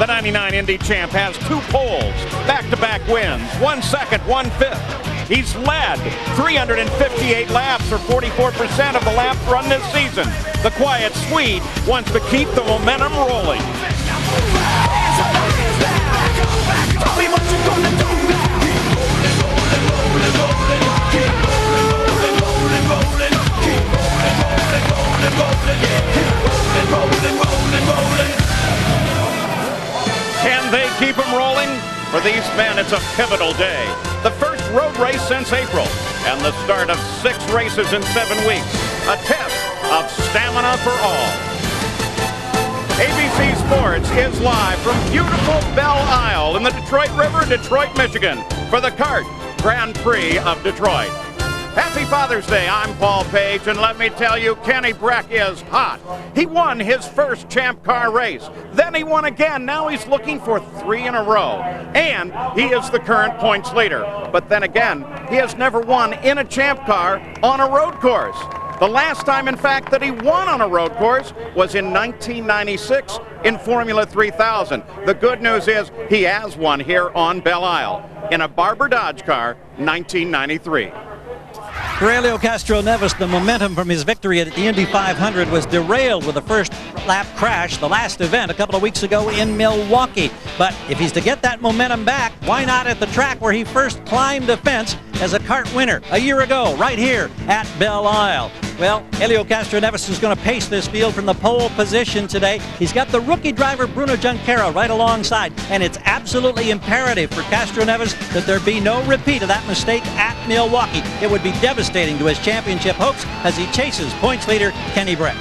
The 99 Indy champ has 2 poles, back-to-back wins, 1 second, 1 fifth. He's led 358 laps, or 44% of the laps run this season. The quiet Swede wants to keep the momentum rolling. Can they keep him rolling? For these men, it's a pivotal day. The first road race since April, and the start of 6 races in 7 weeks. A test of stamina for all. ABC Sports is live from beautiful Belle Isle in the Detroit River, Detroit, Michigan, for the CART Grand Prix of Detroit. Happy Father's Day, I'm Paul Page, and let me tell you, Kenny Breck is hot. He won his first Champ Car race. Then he won again. Now he's looking for 3 in a row. And he is the current points leader. But then again, he has never won in a Champ Car on a road course. The last time, in fact, that he won on a road course was in 1996 in Formula 3000. The good news is he has won here on Belle Isle in a Barber Dodge car, 1993. For Helio Castroneves, the momentum from his victory at the Indy 500 was derailed with a first lap crash, the last event a couple of weeks ago in Milwaukee. But if he's to get that momentum back, why not at the track where he first climbed a fence as a CART winner a year ago, right here at Belle Isle? Well, Helio Castroneves is going to pace this field from the pole position today. He's got the rookie driver Bruno Junqueira right alongside, and it's absolutely imperative for Castroneves that there be no repeat of that mistake at Milwaukee. It would be devastating to his championship hopes as he chases points leader Kenny Breck.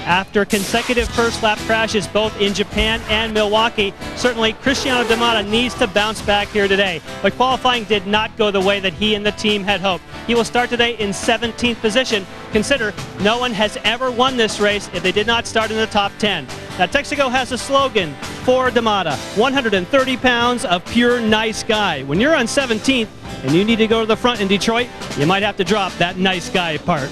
After consecutive first lap crashes both in Japan and Milwaukee, certainly Cristiano D'Amata needs to bounce back here today. But qualifying did not go the way that he and the team had hoped. He will start today in 17th position. Consider, no one has ever won this race if they did not start in the top 10. Now, Texaco has a slogan for D'Amata: 130 pounds of pure nice guy. When you're on 17th and you need to go to the front in Detroit, you might have to drop that nice guy part.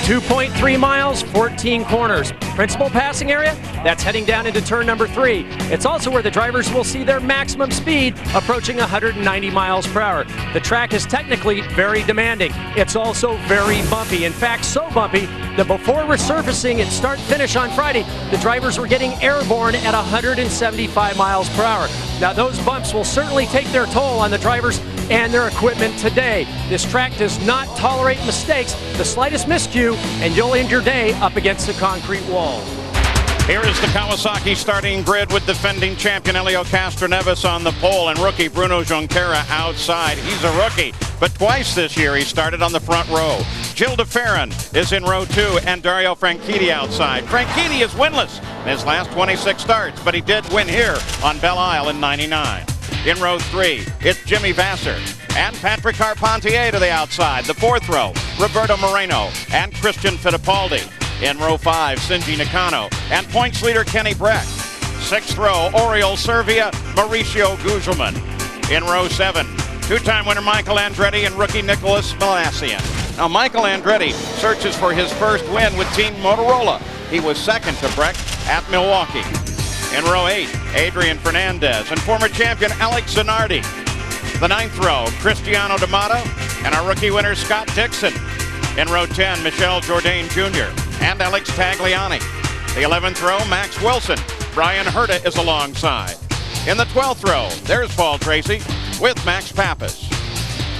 2.3 miles, 14 corners. Principal passing area, that's heading down into turn number 3. It's also where the drivers will see their maximum speed approaching 190 miles per hour. The track is technically very demanding. It's also very bumpy. In fact, so bumpy that before resurfacing at start-finish on Friday, the drivers were getting airborne at 175 miles per hour. Now, those bumps will certainly take their toll on the drivers and their equipment today. This track does not tolerate mistakes. The slightest miscue, and you'll end your day up against the concrete wall. Here is the Kawasaki starting grid with defending champion Helio Castroneves on the pole and rookie Bruno Junqueira outside. He's a rookie, but twice this year he started on the front row. Gil de Ferran is in row 2 and Dario Franchitti outside. Franchitti is winless in his last 26 starts, but he did win here on Belle Isle in '99. In row 3, it's Jimmy Vasser and Patrick Carpentier to the outside. The 4th row, Roberto Moreno and Christian Fittipaldi. In row 5, Shinji Nakano and points leader Kenny Breck. 6th row, Oriol Servia, Mauricio Gugelmin. In row 7, 2-time winner Michael Andretti and rookie Nicholas Malassian. Now, Michael Andretti searches for his first win with Team Motorola. He was second to Breck at Milwaukee. In row 8, Adrian Fernandez and former champion Alex Zanardi. The 9th row, Cristiano D'Amata and our rookie winner Scott Dixon. In row 10, Michel Jourdain Jr. and Alex Tagliani. The 11th row, Max Wilson. Brian Herta is alongside. In the 12th row, there's Paul Tracy with Max Pappas.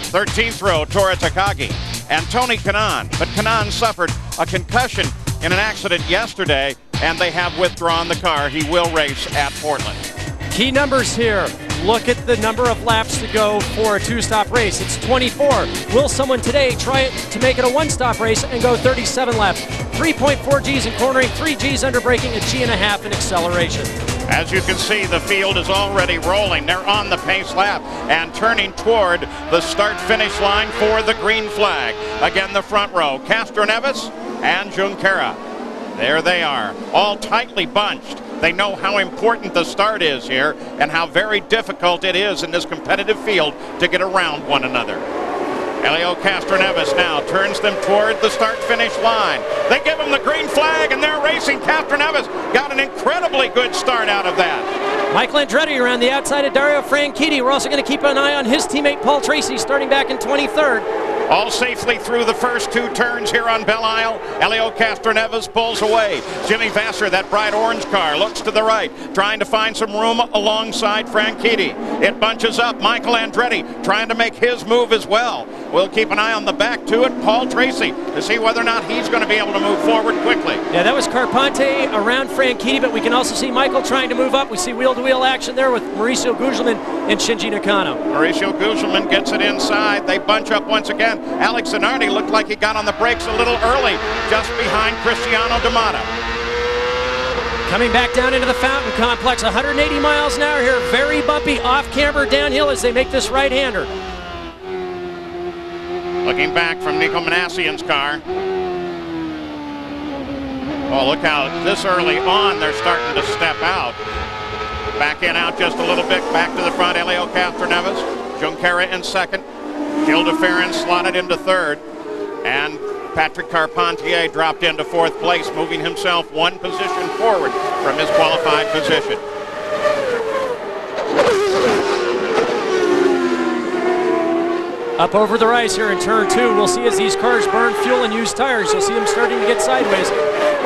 13th row, Tora Takagi and Tony Kanaan. But Kanaan suffered a concussion in an accident yesterday, and they have withdrawn the car. He will race at Portland. Key numbers here. Look at the number of laps to go for a 2-stop race. It's 24. Will someone today try it to make it a 1-stop race and go 37 laps? 3.4 Gs in cornering, 3 Gs under braking, a G1/2 in acceleration. As you can see, the field is already rolling. They're on the pace lap and turning toward the start-finish line for the green flag. Again, the front row, Castroneves and Junqueira. There they are, all tightly bunched. They know how important the start is here and how very difficult it is in this competitive field to get around one another. Helio Castroneves now turns them toward the start-finish line. They give him the green flag and they're racing. Castroneves got an incredibly really good start out of that. Michael Andretti around the outside of Dario Franchitti. We're also going to keep an eye on his teammate Paul Tracy starting back in 23rd. All safely through the first 2 turns here on Belle Isle. Helio Castroneves pulls away. Jimmy Vasser, that bright orange car, looks to the right, trying to find some room alongside Franchitti. It bunches up. Michael Andretti trying to make his move as well. We'll keep an eye on the back to it, Paul Tracy, to see whether or not he's going to be able to move forward quickly. Yeah, that was Carpente around Franchitti, but we can also see Michael trying to move up. We see wheel-to-wheel action there with Mauricio Gugelmin and Shinji Nakano. Mauricio Gugelmin gets it inside. They bunch up once again. Alex Zanardi looked like he got on the brakes a little early, just behind Cristiano D'Amata. Coming back down into the Fountain Complex, 180 miles an hour here, very bumpy, off-camber downhill as they make this right-hander. Looking back from Nico Manassian's car. Oh, look how this early on they're starting to step out. Back in, out just a little bit, back to the front, Helio Castroneves. Junqueira in second. Gil de Ferran slotted into third. And Patrick Carpentier dropped into fourth place, moving himself 1 position forward from his qualified position. Up over the rise here in turn 2. We'll see as these cars burn fuel and use tires. You'll see them starting to get sideways.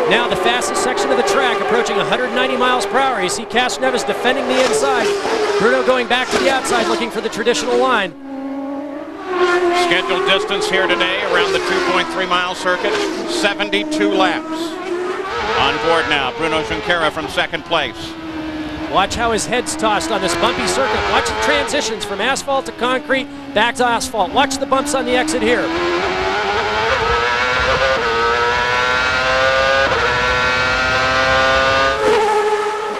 Now the fastest section of the track, approaching 190 miles per hour. You see Castroneves defending the inside. Bruno going back to the outside, looking for the traditional line. Scheduled distance here today around the 2.3 mile circuit, 72 laps. On board now, Bruno Junqueira from second place. Watch how his head's tossed on this bumpy circuit. Watch the transitions from asphalt to concrete, back to asphalt. Watch the bumps on the exit here.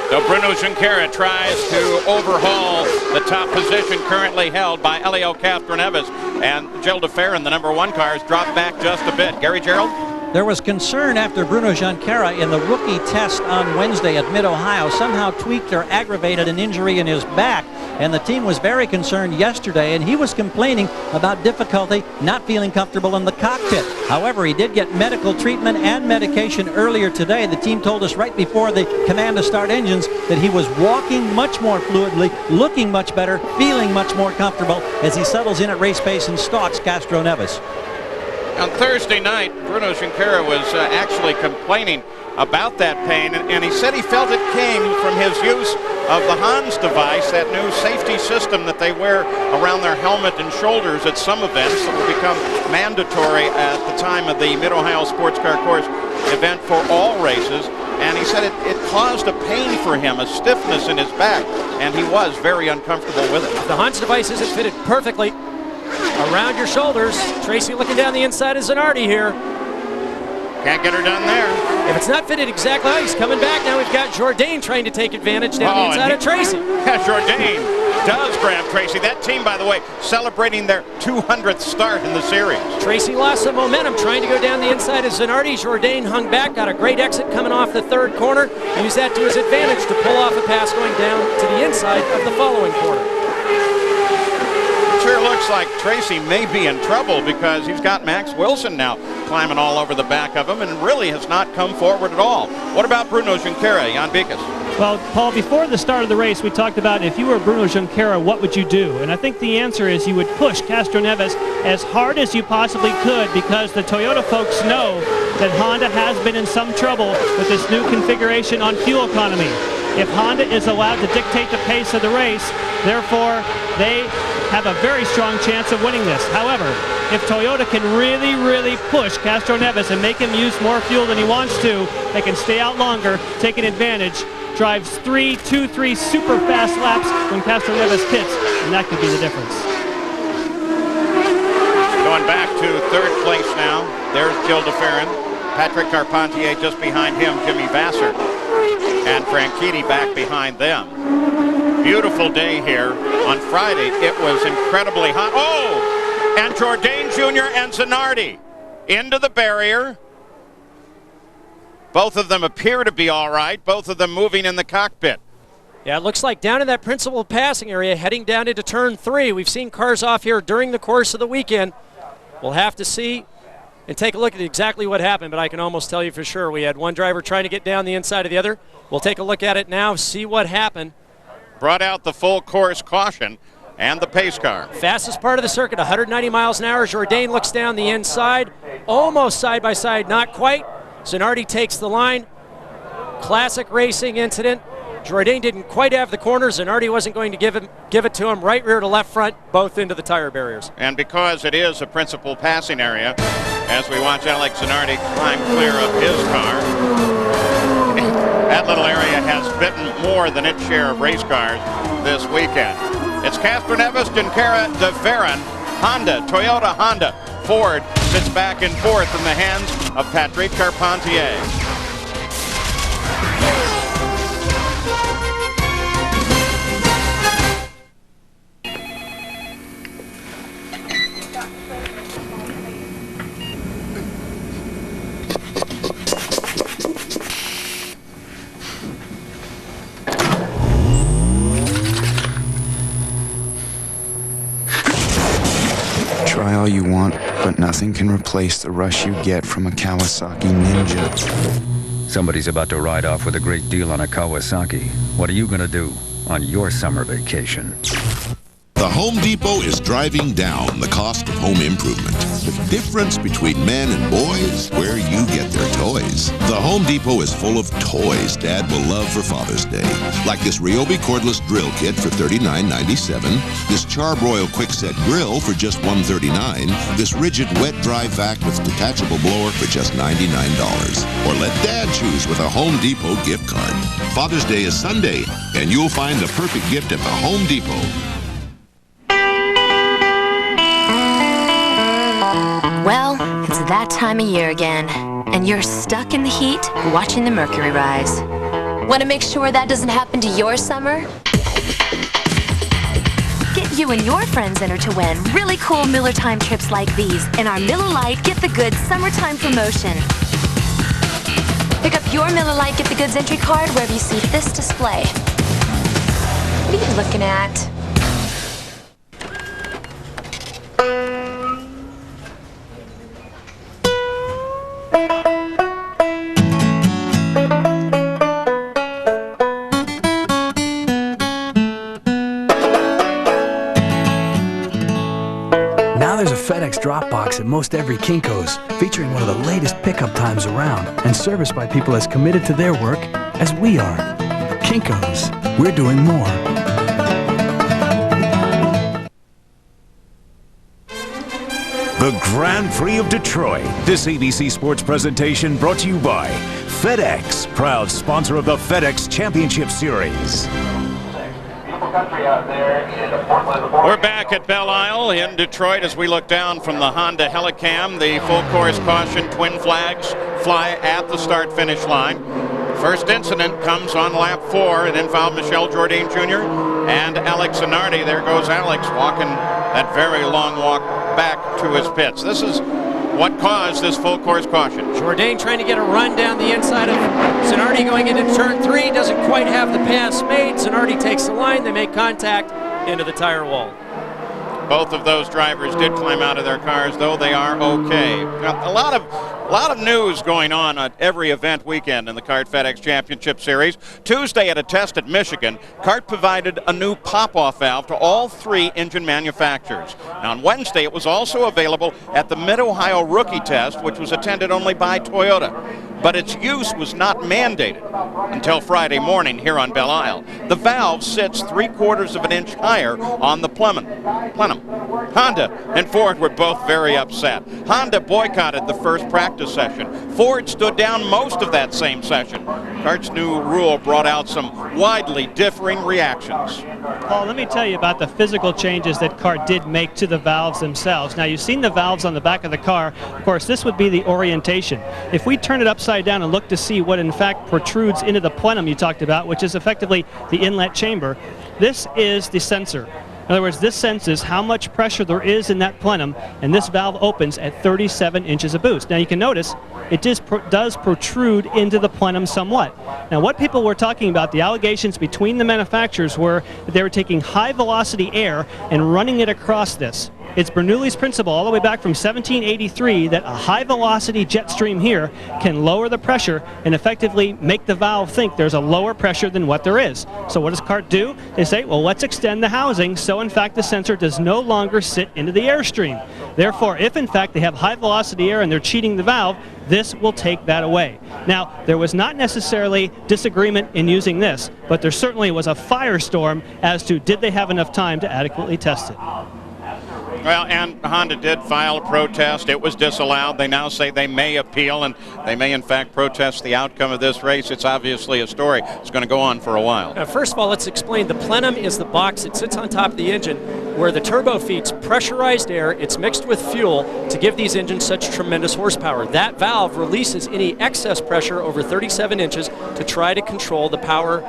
So Bruno Junqueira tries to overhaul the top position currently held by Helio Castroneves, and Gil de Ferran, the number 1 car, has dropped back just a bit. Gary Gerald? There was concern after Bruno Junqueira in the rookie test on Wednesday at Mid-Ohio somehow tweaked or aggravated an injury in his back, and the team was very concerned yesterday, and he was complaining about difficulty not feeling comfortable in the cockpit. However, he did get medical treatment and medication earlier today. The team told us right before the command to start engines that he was walking much more fluidly, looking much better, feeling much more comfortable as he settles in at race pace and stalks Castroneves. On Thursday night, Bruno Junqueira was actually complaining about that pain, and he said he felt it came from his use of the Hans device, that new safety system that they wear around their helmet and shoulders at some events that will become mandatory at the time of the Mid-Ohio Sports Car Course event for all races. And he said it caused a pain for him, a stiffness in his back, and he was very uncomfortable with it. The Hans device isn't fitted perfectly around your shoulders. Tracy looking down the inside of Zanardi here. Can't get her done there. If it's not fitted exactly how he's coming back, now we've got Jourdain trying to take advantage down the inside of Tracy. Yeah, Jourdain does grab Tracy. That team, by the way, celebrating their 200th start in the series. Tracy lost some momentum trying to go down the inside of Zanardi. Jourdain hung back, got a great exit coming off the third corner. Used that to his advantage to pull off a pass going down to the inside of the following corner. Sure looks like Tracy may be in trouble because he's got Max Wilson now climbing all over the back of him and really has not come forward at all. What about Bruno Junqueira, Jan Bikas? Well, Paul, before the start of the race, we talked about if you were Bruno Junqueira, what would you do? And I think the answer is you would push Castroneves as hard as you possibly could, because the Toyota folks know that Honda has been in some trouble with this new configuration on fuel economy. If Honda is allowed to dictate the pace of the race, therefore they have a very strong chance of winning this. However, if Toyota can really push Castroneves and make him use more fuel than he wants to, they can stay out longer, take an advantage, drives 3, 2, 3 super fast laps when Castroneves pits, and that could be the difference. Going back to third place now, there's Gil de Ferran, Patrick Carpentier just behind him, Jimmy Vasser, and Franchitti back behind them. Beautiful day here. On Friday, it was incredibly hot. Oh! And Jourdain Jr. and Zanardi into the barrier. Both of them appear to be all right. Both of them moving in the cockpit. Yeah, it looks like down in that principal passing area, heading down into turn 3. We've seen cars off here during the course of the weekend. We'll have to see and take a look at exactly what happened, but I can almost tell you for sure. We had one driver trying to get down the inside of the other. We'll take a look at it now, see what happened. Brought out the full course caution and the pace car. Fastest part of the circuit, 190 miles an hour. Jourdain looks down the inside, almost side by side, not quite. Zanardi takes the line. Classic racing incident. Jourdain didn't quite have the corner. Zanardi wasn't going to give it to him. Right rear to left front, both into the tire barriers. And because it is a principal passing area, as we watch Alex Zanardi climb clear of his car, that little area has bitten more than its share of race cars this weekend. It's Castroneves, Junqueira, De Veren, Honda, Toyota, Honda. Ford sits back and forth in the hands of Patrick Carpentier. Try all you want, but nothing can replace the rush you get from a Kawasaki Ninja. Somebody's about to ride off with a great deal on a Kawasaki. What are you gonna do on your summer vacation? The Home Depot is driving down the cost of home improvement. The difference between men and boys, where you get their toys. The Home Depot is full of toys Dad will love for Father's Day. Like this Ryobi cordless drill kit for $39.97, this Charbroil Quickset grill for just $139, this rigid wet-dry vac with detachable blower for just $99. Or let Dad choose with a Home Depot gift card. Father's Day is Sunday, and you'll find the perfect gift at the Home Depot. Well, it's that time of year again, and you're stuck in the heat watching the mercury rise. Want to make sure that doesn't happen to your summer? Get you and your friends entered to win really cool Miller Time trips like these in our Miller Lite Get the Goods Summertime promotion. Pick up your Miller Lite Get the Goods entry card wherever you see this display. What are you looking at? Now there's a FedEx drop box at most every Kinko's, featuring one of the latest pickup times around and serviced by people as committed to their work as we are. Kinko's, we're doing more. The Grand Prix of Detroit. This ABC Sports presentation brought to you by FedEx, proud sponsor of the FedEx Championship Series. We're back at Belle Isle in Detroit as we look down from the Honda Helicam. The full course caution twin flags fly at the start-finish line. First incident comes on lap 4. It involved Michel Jourdain Jr. and Alex Zanardi. There goes Alex walking that very long walk back to his pits. This is what caused this full course caution. Jourdain trying to get a run down the inside of Zanardi going into turn 3. Doesn't quite have the pass made. Zanardi takes the line. They make contact into the tire wall. Both of those drivers did climb out of their cars, though they are okay. A lot of news going on at every event weekend in the CART FedEx Championship Series. Tuesday at a test at Michigan, CART provided a new pop-off valve to all 3 engine manufacturers. Now, on Wednesday, it was also available at the Mid-Ohio Rookie Test, which was attended only by Toyota. But its use was not mandated until Friday morning here on Belle Isle. The valve sits 3/4 of an inch higher on the plenum. Honda and Ford were both very upset. Honda boycotted the first practice session. Ford stood down most of that same session. CART's new rule brought out some widely differing reactions. Paul, let me tell you about the physical changes that CART did make to the valves themselves. Now, you've seen the valves on the back of the car. Of course, this would be the orientation. If we turn it upside down and look to see what in fact protrudes into the plenum you talked about, which is effectively the inlet chamber, this is the sensor. In other words, this senses how much pressure there is in that plenum, and this valve opens at 37 inches of boost. Now you can notice it does protrude into the plenum somewhat. Now what people were talking about, the allegations between the manufacturers were that they were taking high velocity air and running it across this. It's Bernoulli's principle all the way back from 1783 that a high-velocity jet stream here can lower the pressure and effectively make the valve think there's a lower pressure than what there is. So what does CART do? They say, well, let's extend the housing so, in fact, the sensor does no longer sit into the airstream. Therefore, if, in fact, they have high-velocity air and they're cheating the valve, this will take that away. Now, there was not necessarily disagreement in using this, but there certainly was a firestorm as to did they have enough time to adequately test it. Well, and Honda did file a protest. It was disallowed. They now say they may appeal, and they may, in fact, protest the outcome of this race. It's obviously a story. It's going to go on for a while. First of all, let's explain. The plenum is the box that sits on top of the engine where the turbo feeds pressurized air. It's mixed with fuel to give these engines such tremendous horsepower. That valve releases any excess pressure over 37 inches to try to control the power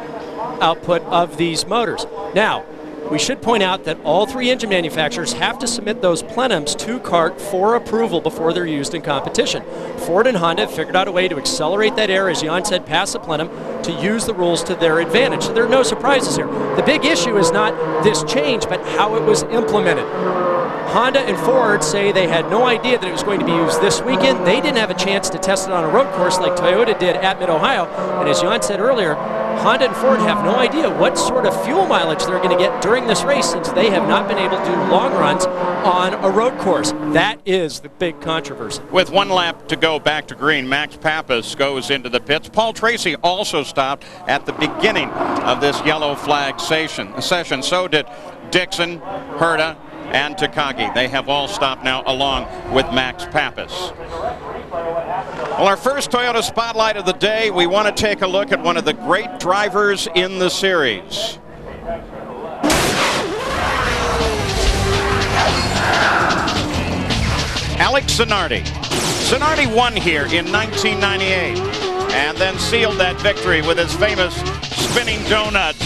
output of these motors. Now, we should point out that all three engine manufacturers have to submit those plenums to CART for approval before they're used in competition. Ford and Honda have figured out a way to accelerate that air, as Jan said, past the plenum, to use the rules to their advantage. So there are no surprises here. The big issue is not this change, but how it was implemented. Honda and Ford say they had no idea that it was going to be used this weekend. They didn't have a chance to test it on a road course like Toyota did at Mid-Ohio. And as Jan said earlier, Honda and Ford have no idea what sort of fuel mileage they're going to get during this race, since they have not been able to do long runs on a road course. That is the big controversy. With 1 lap to go back to green, Max Pappas goes into the pits. Paul Tracy also stopped at the beginning of this yellow flag session. So did Dixon, Herta, and Takagi. They have all stopped now along with Max Pappas. Well, our first Toyota Spotlight of the day, we want to take a look at one of the great drivers in the series. Alex Zanardi. Zanardi won here in 1998 and then sealed that victory with his famous spinning donuts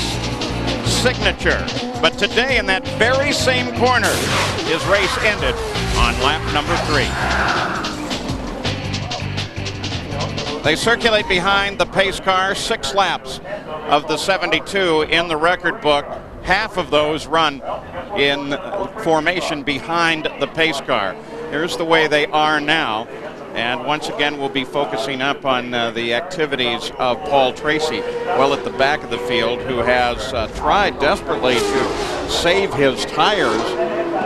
signature. But today, in that very same corner, his race ended on lap number 3. They circulate behind the pace car, 6 laps of the 72 in the record book. Half of those run in formation behind the pace car. Here's the way they are now. And once again, we'll be focusing up on the activities of Paul Tracy, well at the back of the field, who has tried desperately to save his tires,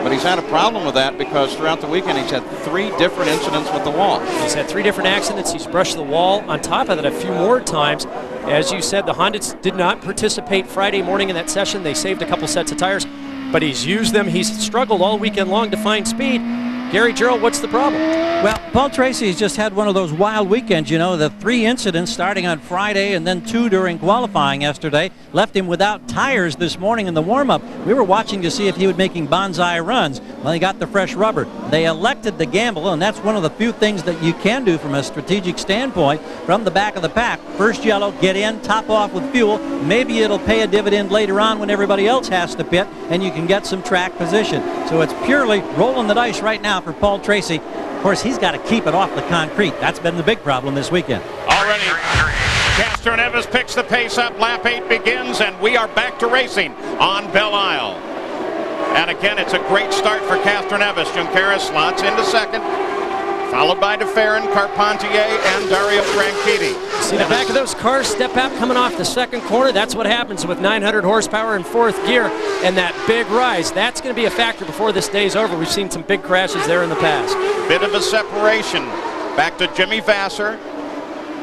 but he's had a problem with that because throughout the weekend he's had 3 different incidents with the wall. He's had 3 different accidents. He's brushed the wall. On top of that, a few more times. As you said, the Hondas did not participate Friday morning in that session. They saved a couple sets of tires, but he's used them. He's struggled all weekend long to find speed. Gary Gerould, what's the problem? Well, Paul Tracy has just had one of those wild weekends, you know. The 3 incidents starting on Friday and then 2 during qualifying yesterday left him without tires this morning in the warm-up. We were watching to see if he was making bonsai runs. Well, he got the fresh rubber. They elected to gamble, and that's one of the few things that you can do from a strategic standpoint from the back of the pack. First yellow, get in, top off with fuel. Maybe it'll pay a dividend later on when everybody else has to pit, and you can get some track position. So it's purely rolling the dice right now for Paul Tracy. Of course, he's got to keep it off the concrete. That's been the big problem this weekend. Already, Castroneves picks the pace up. Lap 8 begins, and we are back to racing on Belle Isle. And again, it's a great start for Castroneves. Junqueira slots into second, followed by DeFerrin, Carpentier, and Dario Franchitti. See the back of those cars step out coming off the second corner? That's what happens with 900 horsepower in 4th gear and that big rise. That's going to be a factor before this day's over. We've seen some big crashes there in the past. Bit of a separation. Back to Jimmy Vasser,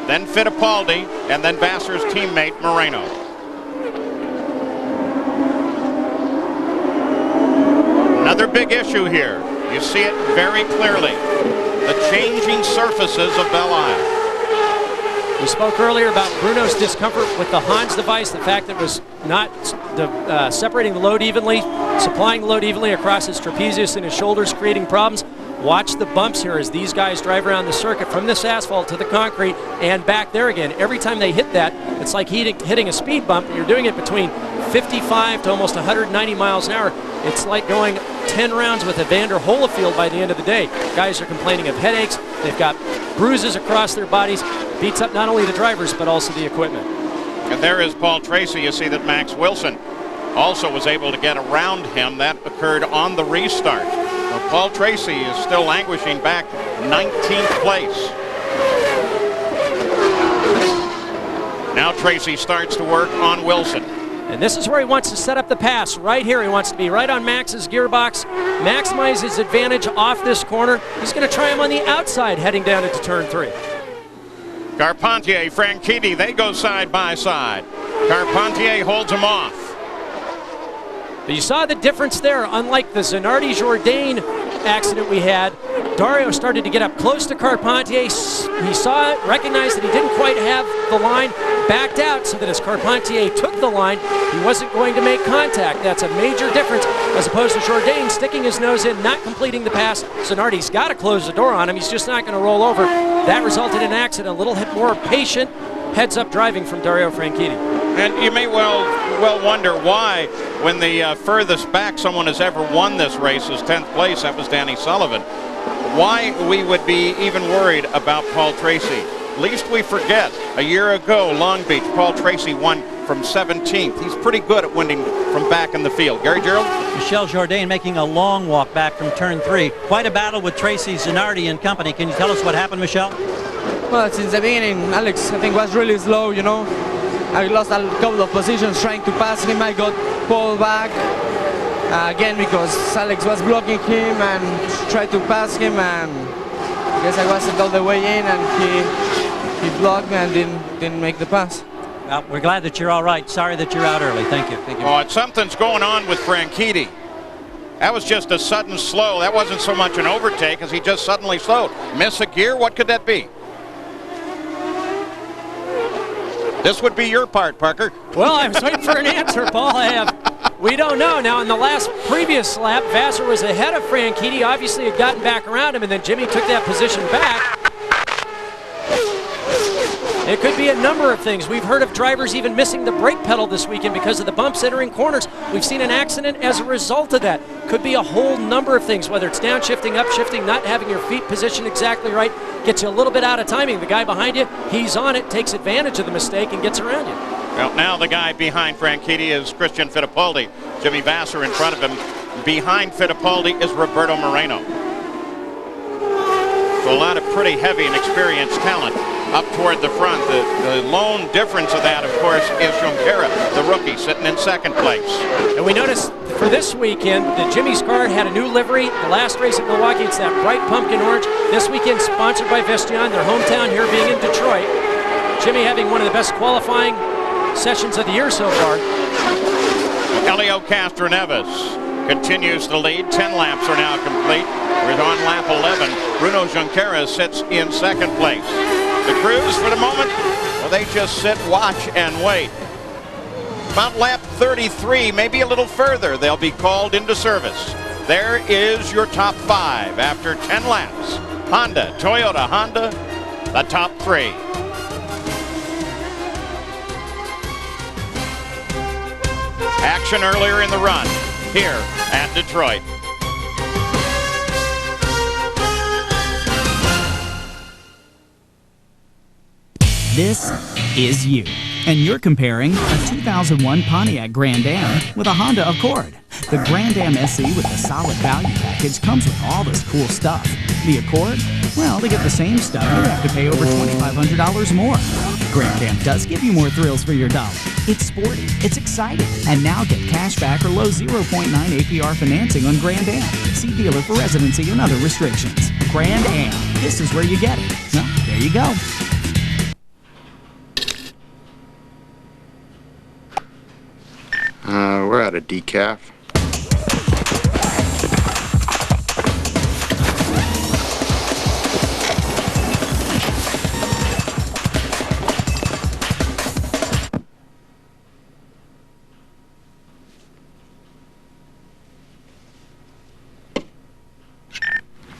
then Fittipaldi, and then Vasser's teammate Moreno. Another big issue here. You see it very clearly. The changing surfaces of Belle Isle. We spoke earlier about Bruno's discomfort with the Hans device, the fact that it was not separating the load evenly, supplying the load evenly across his trapezius and his shoulders, creating problems. Watch the bumps here as these guys drive around the circuit from this asphalt to the concrete and back there again. Every time they hit that, it's like hitting a speed bump. You're doing it between 55 to almost 190 miles an hour. It's like going 10 rounds with Evander Holyfield by the end of the day. Guys are complaining of headaches. They've got bruises across their bodies. Beats up not only the drivers, but also the equipment. And there is Paul Tracy. You see that Max Wilson also was able to get around him. That occurred on the restart. Well, Paul Tracy is still languishing back 19th place. Now Tracy starts to work on Wilson. And this is where he wants to set up the pass. Right here, he wants to be right on Max's gearbox, maximize his advantage off this corner. He's going to try him on the outside heading down into turn 3. Carpentier, Franchitti, they go side by side. Carpentier holds him off. But you saw the difference there. Unlike the Zanardi-Jourdain accident we had, Dario started to get up close to Carpentier. He saw it, recognized that he didn't quite have the line, backed out so that as Carpentier took the line, he wasn't going to make contact. That's a major difference as opposed to Jourdain sticking his nose in, not completing the pass. Zanardi's got to close the door on him. He's just not going to roll over. That resulted in an accident. A little more patient heads-up driving from Dario Franchitti. And you may well wonder why, when the furthest back someone has ever won this race is 10th place, that was Danny Sullivan, why we would be even worried about Paul Tracy. Least we forget, a year ago, Long Beach, Paul Tracy won from 17th. He's pretty good at winning from back in the field. Gary Gerald? Michel Jourdain making a long walk back from turn 3. Quite a battle with Tracy, Zanardi and company. Can you tell us what happened, Michel? Well, since the beginning, Alex, I think, was really slow, you know. I lost a couple of positions trying to pass him. I got pulled back again because Alex was blocking him and tried to pass him, and I guess I wasn't all the way in, and he blocked me and didn't make the pass. Well, we're glad that you're all right. Sorry that you're out early. Thank you. Thank you. Oh, something's going on with Franchitti. That was just a sudden slow. That wasn't so much an overtake as he just suddenly slowed. Miss a gear? What could that be? This would be your part, Parker. Well, I was waiting for an answer, Paul. We don't know. Now, in the previous lap, Vassar was ahead of Franchitti. Obviously, had gotten back around him, and then Jimmy took that position back. It could be a number of things. We've heard of drivers even missing the brake pedal this weekend because of the bumps entering corners. We've seen an accident as a result of that. Could be a whole number of things, whether it's downshifting, upshifting, not having your feet positioned exactly right, gets you a little bit out of timing. The guy behind you, he's on it, takes advantage of the mistake, and gets around you. Well, now the guy behind Franchitti is Christian Fittipaldi. Jimmy Vassar in front of him. Behind Fittipaldi is Roberto Moreno. So a lot of pretty heavy and experienced talent up toward the front. The lone difference of that, of course, is Junqueira, the rookie, sitting in second place. And we noticed for this weekend that Jimmy's car had a new livery. The last race at Milwaukee, it's that bright pumpkin orange. This weekend, sponsored by Visteon, their hometown here being in Detroit. Jimmy having one of the best qualifying sessions of the year so far. Helio Castroneves continues to lead. 10 laps are now complete. We're on lap 11. Bruno Junqueira sits in second place. The crews, for the moment, well, they just sit, watch, and wait. About lap 33, maybe a little further, they'll be called into service. There is your top 5 after 10 laps. Honda, Toyota, Honda, the top 3. Action earlier in the run here at Detroit. This is you, and you're comparing a 2001 Pontiac Grand Am with a Honda Accord. The Grand Am SE with the solid value package comes with all this cool stuff. The Accord? Well, to get the same stuff, you have to pay over $2,500 more. Grand Am does give you more thrills for your dollar. It's sporty, it's exciting, and now get cash back or low 0.9 APR financing on Grand Am. See dealer for residency and other restrictions. Grand Am, this is where you get it. Well, there you go. We're out of decaf.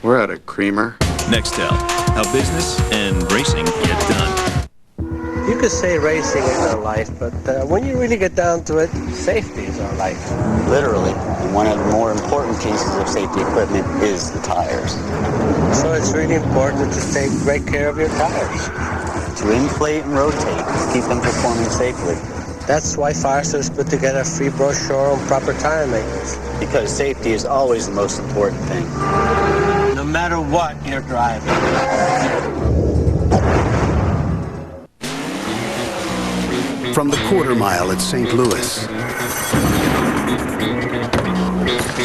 We're out of creamer. Nextel, how business and racing get done. You could say racing is our life, but when you really get down to it, safety is our life. Literally. One of the more important pieces of safety equipment is the tires. So it's really important to take great care of your tires. To inflate and rotate, keep them performing safely. That's why Firestone put together a free brochure on proper tire maintenance. Because safety is always the most important thing. No matter what you're driving. From the quarter mile at St. Louis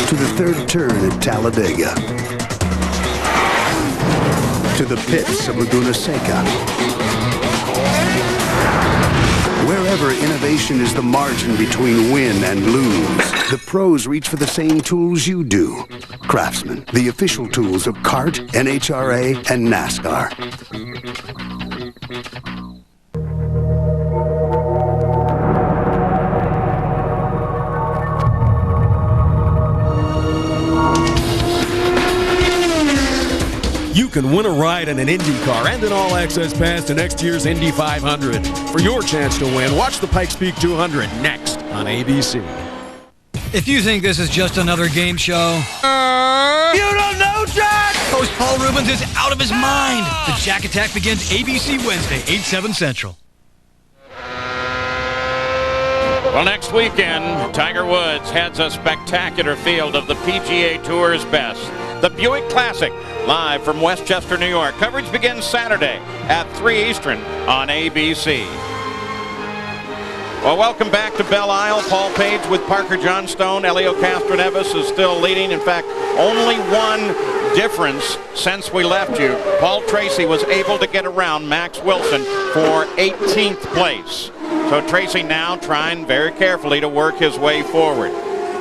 to the third turn at Talladega to the pits of Laguna Seca. Wherever innovation is the margin between win and lose, the pros reach for the same tools you do. Craftsman, the official tools of CART, NHRA, and NASCAR. You can win a ride in an Indy car and an all-access pass to next year's Indy 500. For your chance to win, watch the Pikes Peak 200 next on ABC. If you think this is just another game show, you don't know Jack! Host Paul Rubens is out of his mind. The Jack Attack begins ABC Wednesday, 8/7 Central. Well, next weekend, Tiger Woods heads a spectacular field of the PGA Tour's best. The Buick Classic, live from Westchester, New York. Coverage begins Saturday at 3 Eastern on ABC. Well, welcome back to Belle Isle. Paul Page with Parker Johnstone. Helio Castroneves is still leading. In fact, only one difference since we left you. Paul Tracy was able to get around Max Wilson for 18th place. So Tracy now trying very carefully to work his way forward.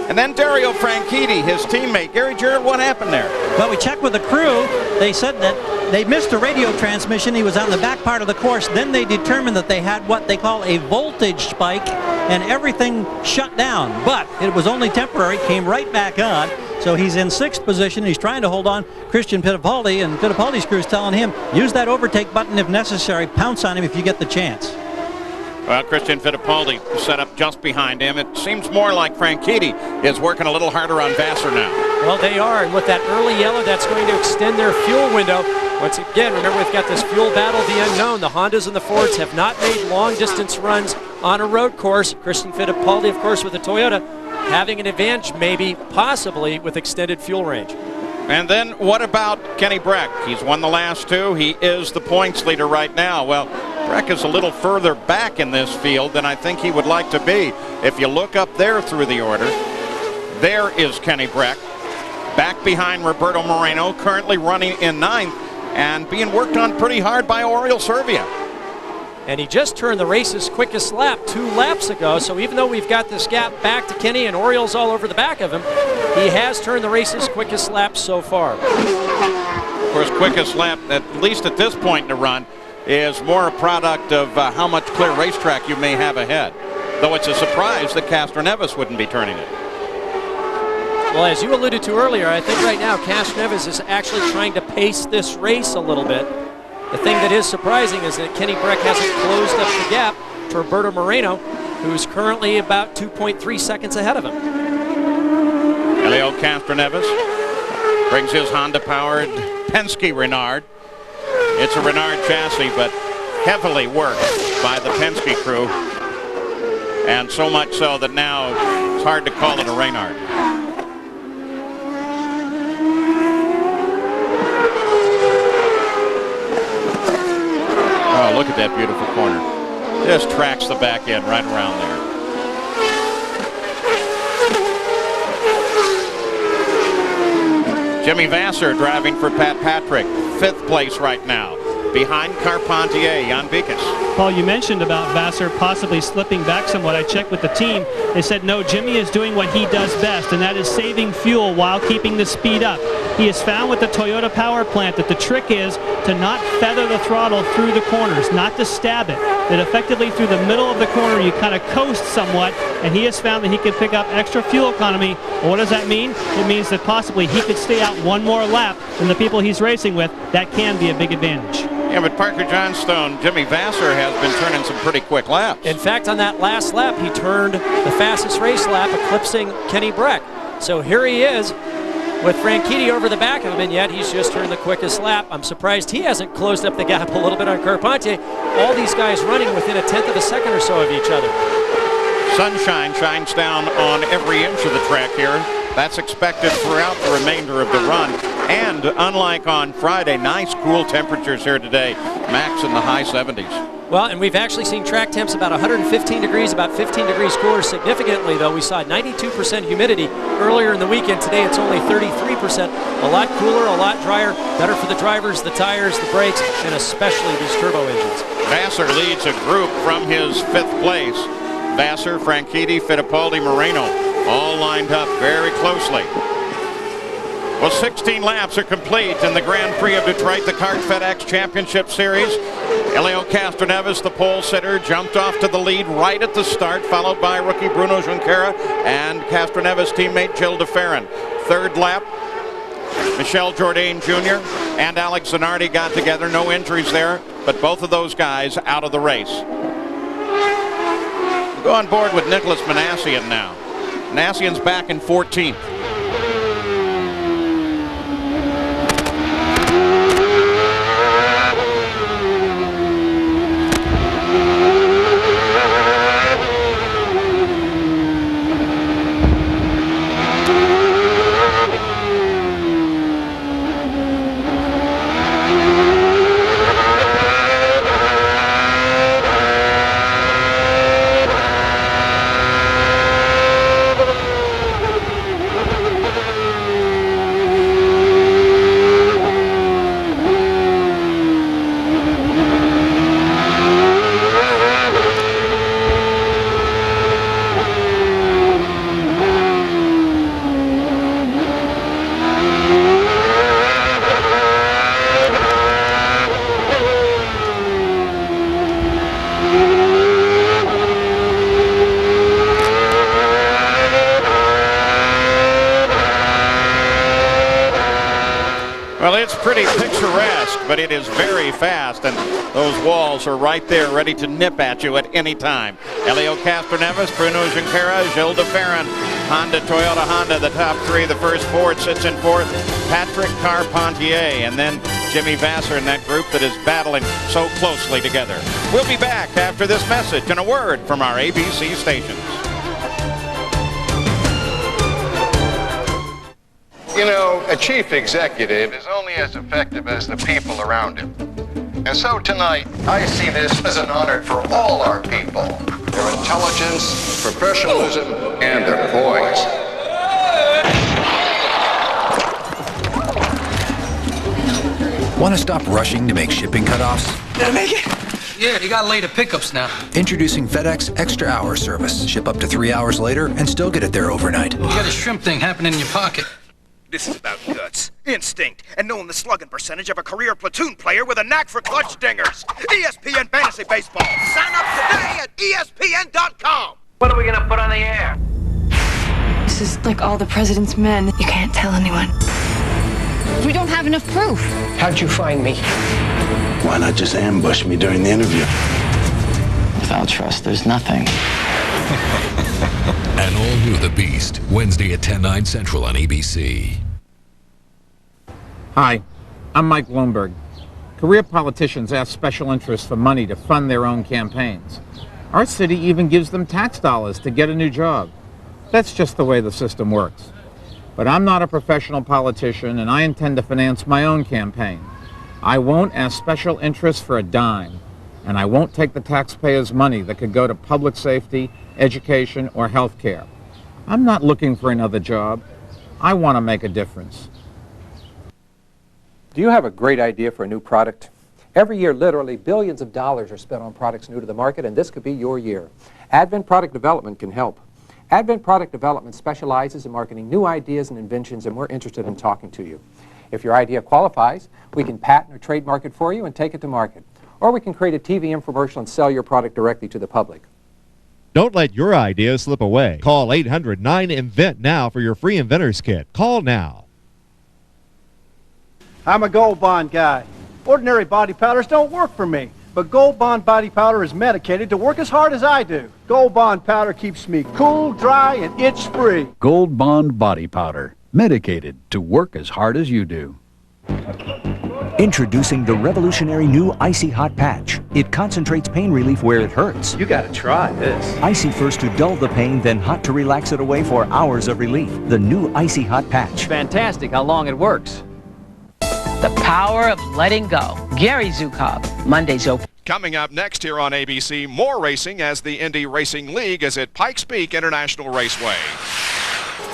And then Dario Franchitti, his teammate. Gary Jarrett, what happened there? Well, we checked with the crew. They said that they missed a radio transmission. He was on the back part of the course. Then they determined that they had what they call a voltage spike, and everything shut down. But it was only temporary, came right back on. So he's in 6th position. He's trying to hold on Christian Fittipaldi, and Fittipaldi's crew is telling him, use that overtake button if necessary. Pounce on him if you get the chance. Well, Christian Fittipaldi set up just behind him. It seems more like Franchitti is working a little harder on Vassar now. Well, they are, and with that early yellow, that's going to extend their fuel window. Once again, remember, we've got this fuel battle of the unknown. The Hondas and the Fords have not made long-distance runs on a road course. Christian Fittipaldi, of course, with the Toyota, having an advantage, maybe, possibly, with extended fuel range. And then what about Kenny Breck? He's won the last two. He is the points leader right now. Well, Breck is a little further back in this field than I think he would like to be. If you look up there through the order, there is Kenny Breck, back behind Roberto Moreno, currently running in 9th and being worked on pretty hard by Oriol Servia. And he just turned the race's quickest lap 2 laps ago, so even though we've got this gap back to Kenny and Oriol's all over the back of him, he has turned the race's quickest lap so far. Of course, quickest lap, at least at this point in the run, is more a product of how much clear racetrack you may have ahead. Though it's a surprise that Castroneves wouldn't be turning it. Well, as you alluded to earlier, I think right now Castroneves is actually trying to pace this race a little bit. The thing that is surprising is that Kenny Breck hasn't closed up the gap to Roberto Moreno, who's currently about 2.3 seconds ahead of him. Helio Castroneves brings his Honda-powered Penske Renard. It's a Renard chassis, but heavily worked by the Penske crew. And so much so that now it's hard to call it a Renard. Oh, look at that beautiful corner. Just tracks the back end right around there. Jimmy Vassar driving for Pat Patrick, 5th place right now, behind Carpentier, Jan Vikas. Paul, you mentioned about Vassar possibly slipping back somewhat. I checked with the team. They said, no, Jimmy is doing what he does best, and that is saving fuel while keeping the speed up. He has found with the Toyota power plant that the trick is to not feather the throttle through the corners, not to stab it. That effectively through the middle of the corner you kind of coast somewhat, and he has found that he can pick up extra fuel economy. Well, what does that mean? It means that possibly he could stay out one more lap than the people he's racing with. That can be a big advantage. Yeah, but Parker Johnstone, Jimmy Vassar has been turning some pretty quick laps. In fact, on that last lap, he turned the fastest race lap, eclipsing Kenny Breck. So here he is with Franchitti over the back of him, and yet he's just turned the quickest lap. I'm surprised he hasn't closed up the gap a little bit on Carpentier. All these guys running within 1/10 of a second or so of each other. Sunshine shines down on every inch of the track here. That's expected throughout the remainder of the run. And unlike on Friday, nice cool temperatures here today. Max in the high 70s. Well, and we've actually seen track temps about 115 degrees, about 15 degrees cooler. Significantly, though, we saw 92% humidity earlier in the weekend. Today, it's only 33%. A lot cooler, a lot drier, better for the drivers, the tires, the brakes, and especially these turbo engines. Vassar leads a group from his 5th place. Vassar, Franchitti, Fittipaldi, Moreno, all lined up very closely. Well, 16 laps are complete in the Grand Prix of Detroit, the CART FedEx Championship Series. Helio Castroneves, the pole sitter, jumped off to the lead right at the start, followed by rookie Bruno Junqueira and Castroneves' teammate Gilles de Ferran. 3rd lap, Michel Jourdain Jr. and Alex Zanardi got together. No injuries there, but both of those guys out of the race. We'll go on board with Nicholas Manassian now. Manassian's back in 14th. Well, it's pretty picturesque, but it is very fast, and those walls are right there ready to nip at you at any time. Helio Castroneves, Bruno Junqueira, Gilles de Ferran, Honda, Toyota Honda, the top 3. The first Ford sits in 4th, Patrick Carpentier, and then Jimmy Vassar in that group that is battling so closely together. We'll be back after this message and a word from our ABC stations. You know, a chief executive is only as effective as the people around him. And so tonight, I see this as an honor for all our people. Their intelligence, professionalism, and their poise. Want to stop rushing to make shipping cutoffs? Did I make it? Yeah, you got later pickups now. Introducing FedEx Extra Hour service. Ship up to 3 hours later and still get it there overnight. You got a shrimp thing happening in your pocket. This is about guts, instinct, and knowing the slugging percentage of a career platoon player with a knack for clutch dingers. ESPN Fantasy Baseball. Sign up today at ESPN.com. What are we gonna put on the air? This is like all the president's men. You can't tell anyone. We don't have enough proof. How'd you find me? Why not just ambush me during the interview? Without trust, there's nothing. And all new The Beast, Wednesday at 10/9 Central on ABC. Hi, I'm Mike Bloomberg. Career politicians ask special interests for money to fund their own campaigns. Our city even gives them tax dollars to get a new job. That's just the way the system works. But I'm not a professional politician, and I intend to finance my own campaign. I won't ask special interests for a dime, and I won't take the taxpayers' money that could go to public safety, education, or health care. I'm not looking for another job. I want to make a difference. Do you have a great idea for a new product? Every year, literally billions of dollars are spent on products new to the market, and this could be your year. Advent Product Development can help. Advent Product Development specializes in marketing new ideas and inventions, and we're interested in talking to you. If your idea qualifies, we can patent or trademark it for you and take it to market. Or we can create a TV infomercial and sell your product directly to the public. Don't let your idea slip away. Call 800-9INVENT now for your free inventor's kit. Call now. I'm a Gold Bond guy. Ordinary body powders don't work for me, but Gold Bond body powder is medicated to work as hard as I do. Gold Bond powder keeps me cool, dry, and itch-free. Gold Bond body powder, medicated to work as hard as you do. Introducing the revolutionary new Icy Hot Patch. It concentrates pain relief where it hurts. You gotta try this. Icy first to dull the pain, then hot to relax it away for hours of relief. The new Icy Hot Patch. Fantastic how long it works. The power of letting go. Gary Zukov, Mondays open. Coming up next here on ABC, more racing as the Indy Racing League is at Pikes Peak International Raceway.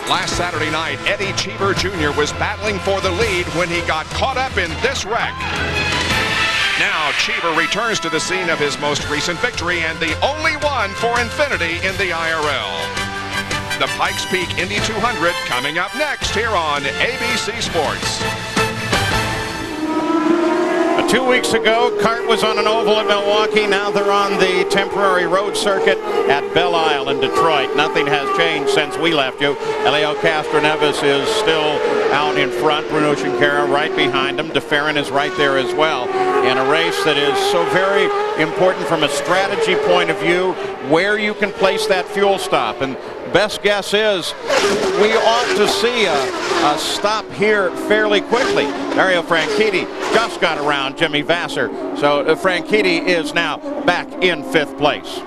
Last Saturday night, Eddie Cheever Jr. was battling for the lead when he got caught up in this wreck. Now Cheever returns to the scene of his most recent victory and the only one for Infinity in the IRL. The Pikes Peak Indy 200 coming up next here on ABC Sports. 2 weeks ago, CART was on an oval at Milwaukee. Now they're on the temporary road circuit at Belle Isle in Detroit. Nothing has changed since we left you. Helio Castroneves is still out in front. Bruno Junqueira right behind him. DeFerrin is right there as well. In a race that is so very important from a strategy point of view, where you can place that fuel stop. And best guess is we ought to see a stop here fairly quickly. Dario Franchitti just got around Jimmy Vasser, so Franchitti is now back in 5th place.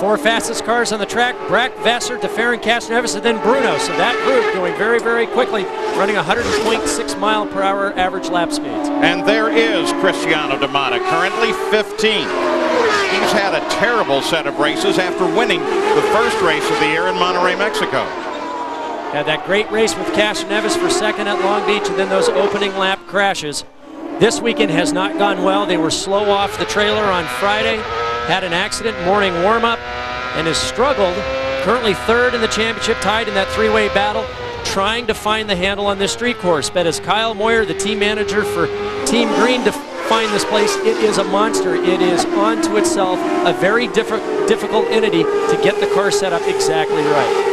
4 fastest cars on the track: Brack, Vasser, DeFerrin, Castroneves, and then Bruno. So that group going very, very quickly, running 100.6 mile per hour average lap speeds. And there is Cristiano Damata, currently 15. He's had a terrible set of races after winning the first race of the year in Monterrey, Mexico. Had that great race with Castroneves for second at Long Beach, and then those opening lap crashes. This weekend has not gone well. They were slow off the trailer on Friday, had an accident morning warm-up, and has struggled. Currently 3rd in the championship, tied in that 3-way battle, trying to find the handle on this street course. But as Kyle Moyer, the team manager for Team Green, find this place, it is a monster. It is onto itself a very difficult entity to get the car set up exactly right.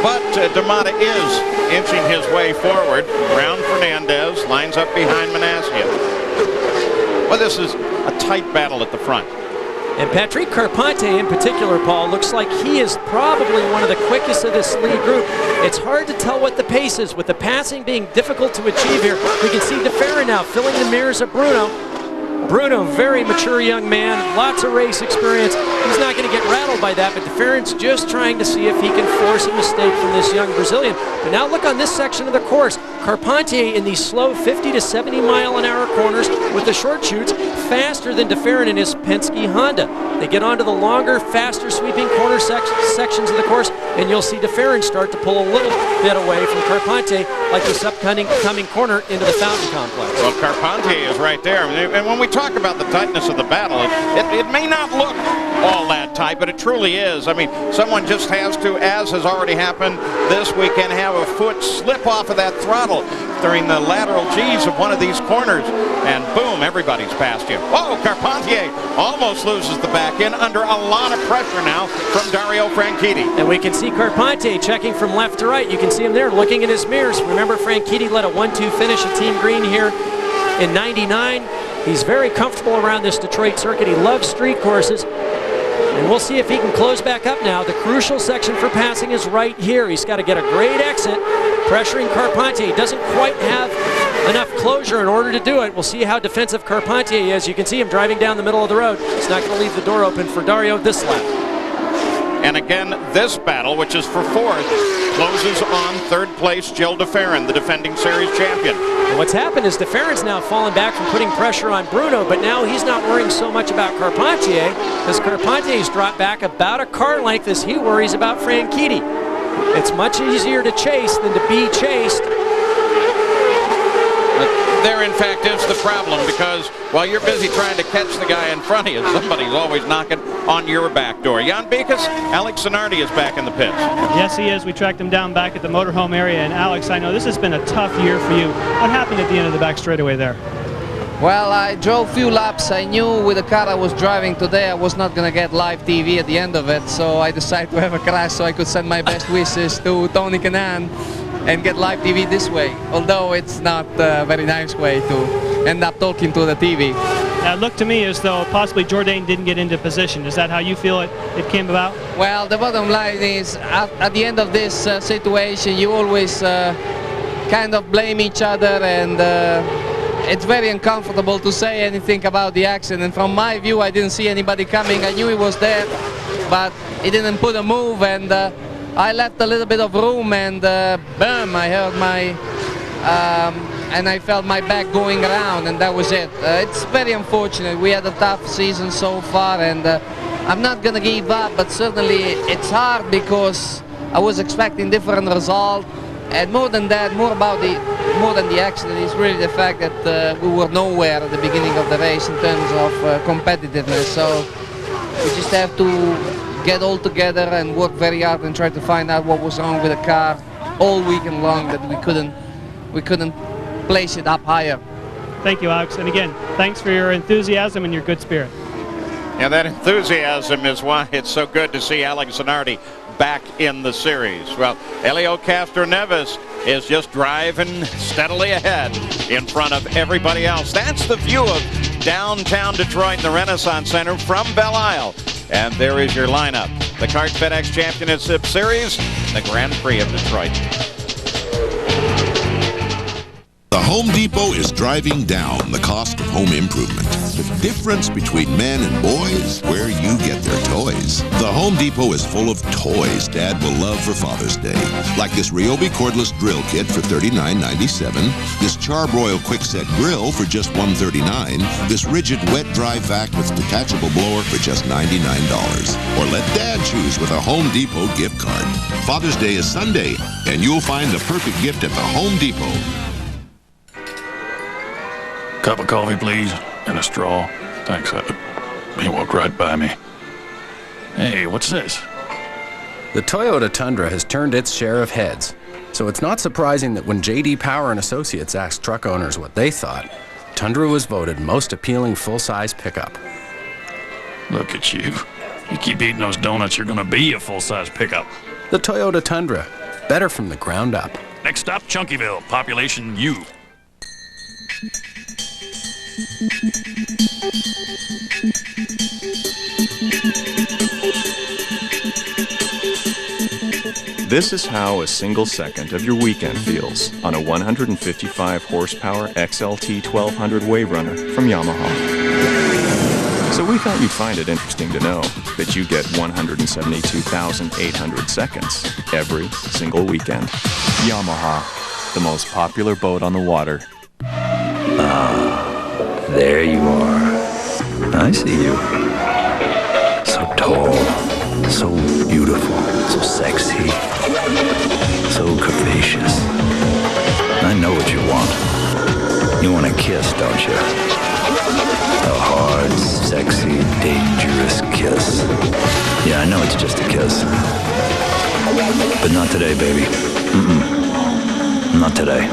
But Damata is inching his way forward. Brown Fernandez lines up behind Manasseh. Well, this is a tight battle at the front. And Patrick Carpente in particular, Paul, looks like he is probably one of the quickest of this lead group. It's hard to tell what the pace is, with the passing being difficult to achieve here. We can see DeFerrin now filling the mirrors of Bruno. Bruno, very mature young man, lots of race experience. He's not going to get rattled by that, but DeFerrin's just trying to see if he can force a mistake from this young Brazilian. But now look on this section of the course. Carpentier in these slow 50 to 70 mile an hour corners with the short chutes, faster than DeFerrin in his Penske Honda. They get onto the longer, faster sweeping corner sections of the course, and you'll see DeFerrin start to pull a little bit away from Carpentier, like this upcoming corner into the Fountain Complex. Well, Carpentier is right there. And when we talk about the tightness of the battle, it may not look all that tight, but it truly is. I mean, someone just has to, as has already happened this weekend, have a foot slip off of that throttle during the lateral G's of one of these corners, and boom, everybody's past you. Whoa, Carpentier almost loses the back end under a lot of pressure now from Dario Franchitti. And we can see Carpentier checking from left to right. You can see him there looking in his mirrors. Remember, Franchitti led a 1-2 finish at Team Green here in '99. He's very comfortable around this Detroit circuit. He loves street courses. And we'll see if he can close back up now. The crucial section for passing is right here. He's got to get a great exit, pressuring Carpentier. He doesn't quite have enough closure in order to do it. We'll see how defensive Carpentier is. You can see him driving down the middle of the road. He's not going to leave the door open for Dario this lap. And again, this battle, which is for 4th, closes on 3rd place Gil DeFerrin, the defending series champion. And what's happened is DeFerrin's now fallen back from putting pressure on Bruno, but now he's not worrying so much about Carpentier, because Carpentier's dropped back about a car length as he worries about Franchitti. It's much easier to chase than to be chased. There, in fact, is the problem, because while you're busy trying to catch the guy in front of you, somebody's always knocking on your back door. Jan Beekes, Alex Zanardi is back in the pits. Yes, he is. We tracked him down back at the motorhome area. And Alex, I know this has been a tough year for you. What happened at the end of the back straightaway there? Well, I drove a few laps. I knew with the car I was driving today I was not going to get live TV at the end of it, so I decided to have a crash so I could send my best wishes to Tony Kanaan and get live TV this way, although it's not a very nice way to end up talking to the TV. Now, it looked to me as though possibly Jourdain didn't get into position. Is that how you feel it came about? Well, the bottom line is at the end of this situation, you always kind of blame each other, and it's very uncomfortable to say anything about the accident. From my view, I didn't see anybody coming. I knew he was there, but he didn't put a move, and I left a little bit of room, and boom, I heard my, and I felt my back going around, and that was it. It's very unfortunate. We had a tough season so far, and I'm not going to give up, but certainly it's hard because I was expecting different result. And more than that, more than the accident, is really the fact that we were nowhere at the beginning of the race in terms of competitiveness. So we just have to get all together and work very hard and try to find out what was wrong with the car all weekend long, that we couldn't place it up higher. Thank you, Alex. And again, thanks for your enthusiasm and your good spirit. Yeah, that enthusiasm is why it's so good to see Alex Zanardi back in the series. Well, Helio Castroneves is just driving steadily ahead in front of everybody else. That's the view of downtown Detroit and the Renaissance Center from Belle Isle. And there is your lineup. The CART FedEx Championship Series, the Grand Prix of Detroit. The Home Depot is driving down the cost of home improvement. The difference between men and boys, where you get their toys. The Home Depot is full of toys Dad will love for Father's Day. Like this Ryobi cordless drill kit for $39.97, this Char-Broil Quickset grill for just $139, this rigid wet-dry vac with detachable blower for just $99. Or let Dad choose with a Home Depot gift card. Father's Day is Sunday, and you'll find the perfect gift at the Home Depot. Cup of coffee, please, and a straw. Thanks. He walked right by me. Hey, what's this? The Toyota Tundra has turned its share of heads, so it's not surprising that when J.D. Power and Associates asked truck owners what they thought, Tundra was voted most appealing full-size pickup. Look at you. You keep eating those donuts, you're gonna be a full-size pickup. The Toyota Tundra, better from the ground up. Next stop, Chunkyville, population U. This is how a single second of your weekend feels on a 155 horsepower XLT 1200 Wave Runner from Yamaha. So we thought you'd find it interesting to know that you get 172,800 seconds every single weekend. Yamaha, the most popular boat on the water. There you are. I see you. So tall, so beautiful, so sexy, so curvaceous. I know what you want. You want a kiss, don't you? A hard, sexy, dangerous kiss. Yeah, I know it's just a kiss. But not today, baby. Not today.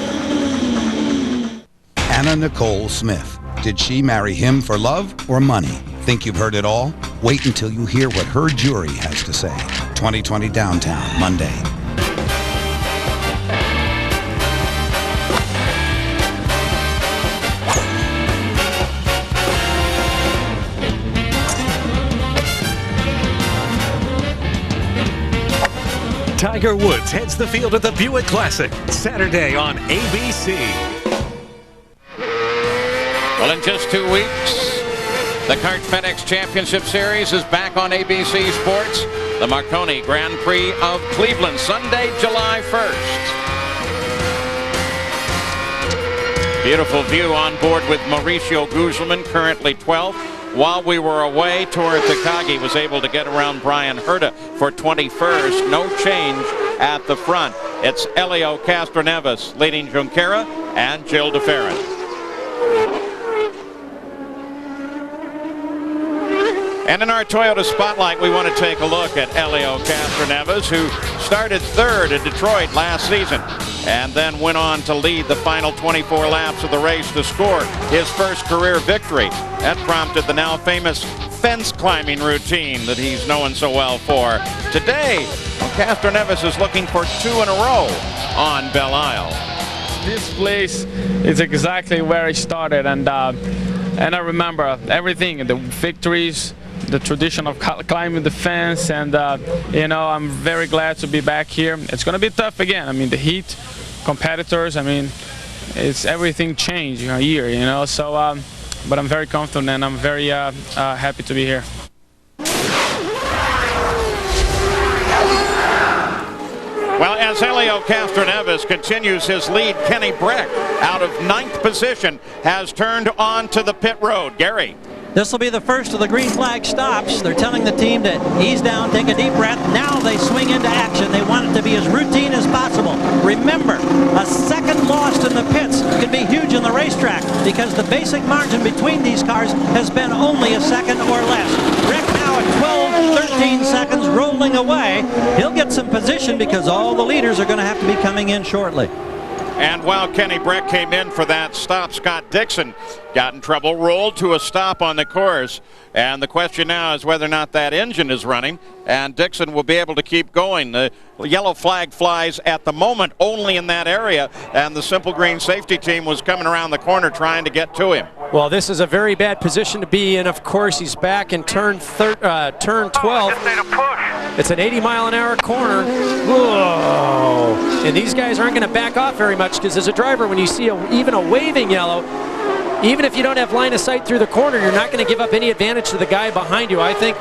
Anna Nicole Smith. Did she marry him for love or money? Think you've heard it all? Wait until you hear what her jury has to say. 2020 Downtown, Monday. Tiger Woods heads the field at the Buick Classic, Saturday on ABC. Well, in just 2 weeks, the CART FedEx Championship Series is back on ABC Sports. The Marconi Grand Prix of Cleveland, Sunday, July 1st. Beautiful view on board with Mauricio Gugelmin, currently 12th. While we were away, Tora Takagi was able to get around Brian Herta for 21st. No change at the front. It's Helio Castroneves leading Junqueira and Gil de Ferran. And in our Toyota Spotlight, we want to take a look at Helio Castroneves, who started third in Detroit last season and then went on to lead the final 24 laps of the race to score his first career victory. That prompted the now famous fence climbing routine that he's known so well for. Today, Castroneves is looking for 2 in a row on Belle Isle. This place is exactly where I started, and I remember everything, the victories, the tradition of climbing the fence, and you know, I'm very glad to be back here. It's going to be tough again. I mean, the heat, competitors. I mean, it's everything changed in a year, you know. So, but I'm very confident and I'm very happy to be here. Well, as Helio Castroneves continues his lead, Kenny Brack, out of 9th position, has turned on to the pit road. Gary. This will be the first of the green flag stops. They're telling the team to ease down, take a deep breath. Now they swing into action. They want it to be as routine as possible. Remember, a second lost in the pits can be huge in the racetrack because the basic margin between these cars has been only a second or less. Rick now at 12, 13 seconds rolling away. He'll get some position because all the leaders are going to have to be coming in shortly. And while Kenny Brack came in for that stop, Scott Dixon got in trouble, rolled to a stop on the course. And the question now is whether or not that engine is running, and Dixon will be able to keep going. The yellow flag flies at the moment only in that area, and the Simple Green safety team was coming around the corner trying to get to him. Well, this is a very bad position to be in. Of course, he's back in turn 12. It's an 80-mile-an-hour corner. Whoa. And these guys aren't going to back off very much because as a driver, when you see even a waving yellow, even if you don't have line of sight through the corner, you're not going to give up any advantage to the guy behind you. I think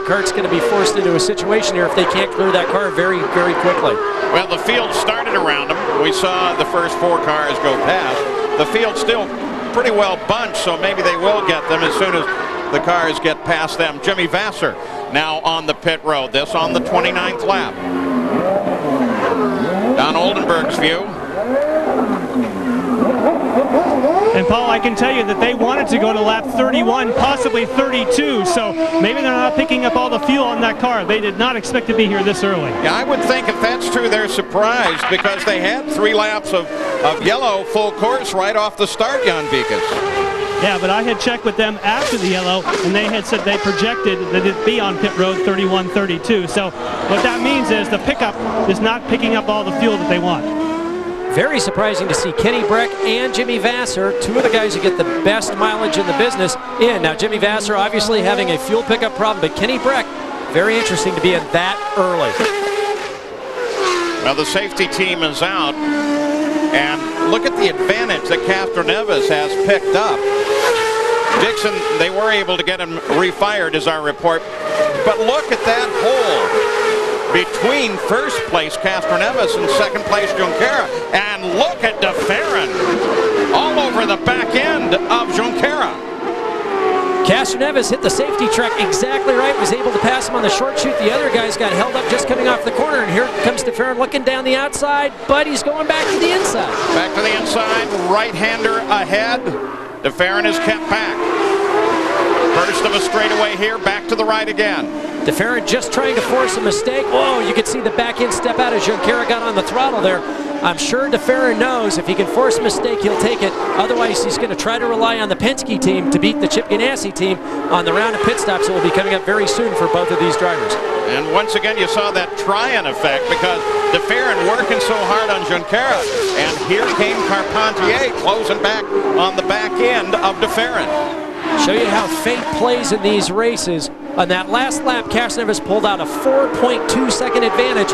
Kurt's going to be forced into a situation here if they can't clear that car very, very quickly. Well, the field started around him. We saw the first 4 cars go past. The field still pretty well bunched, so maybe they will get them as soon as the cars get past them. Jimmy Vasser now on the pit road. This on the 29th lap. Don Oldenburg's view. And Paul, I can tell you that they wanted to go to lap 31, possibly 32, so maybe they're not picking up all the fuel on that car. They did not expect to be here this early. Yeah, I would think if that's true, they're surprised because they had 3 laps of yellow full course right off the start, Jan Vikas. Yeah, but I had checked with them after the yellow, and they had said they projected that it'd be on pit road 31, 32. So what that means is the pickup is not picking up all the fuel that they want. Very surprising to see Kenny Brack and Jimmy Vasser, 2 of the guys who get the best mileage in the business, in. Now, Jimmy Vasser obviously having a fuel pickup problem, but Kenny Brack, very interesting to be in that early. Well, the safety team is out, and look at the advantage that Castroneves has picked up. Dixon, they were able to get him refired, is our report, but look at that hole between first place Castroneves and second place Junqueira. And look at DeFerrin all over the back end of Junqueira. Castroneves hit the safety truck exactly right, was able to pass him on the short chute. The other guys got held up just coming off the corner, and here comes DeFerrin looking down the outside, but he's going back to the inside. Back to the inside, right-hander ahead. DeFerrin is kept back. First of a straightaway here, back to the right again. DeFerrin just trying to force a mistake. Whoa, you could see the back end step out as Junqueira got on the throttle there. I'm sure DeFerrin knows if he can force a mistake, he'll take it. Otherwise, he's going to try to rely on the Penske team to beat the Chip Ganassi team on the round of pit stops that will be coming up very soon for both of these drivers. And once again, you saw that Tryon effect because DeFerrin working so hard on Junqueira. And here came Carpentier closing back on the back end of DeFerrin. Show you how fate plays in these races. On that last lap, Castroneves pulled out a 4.2 second advantage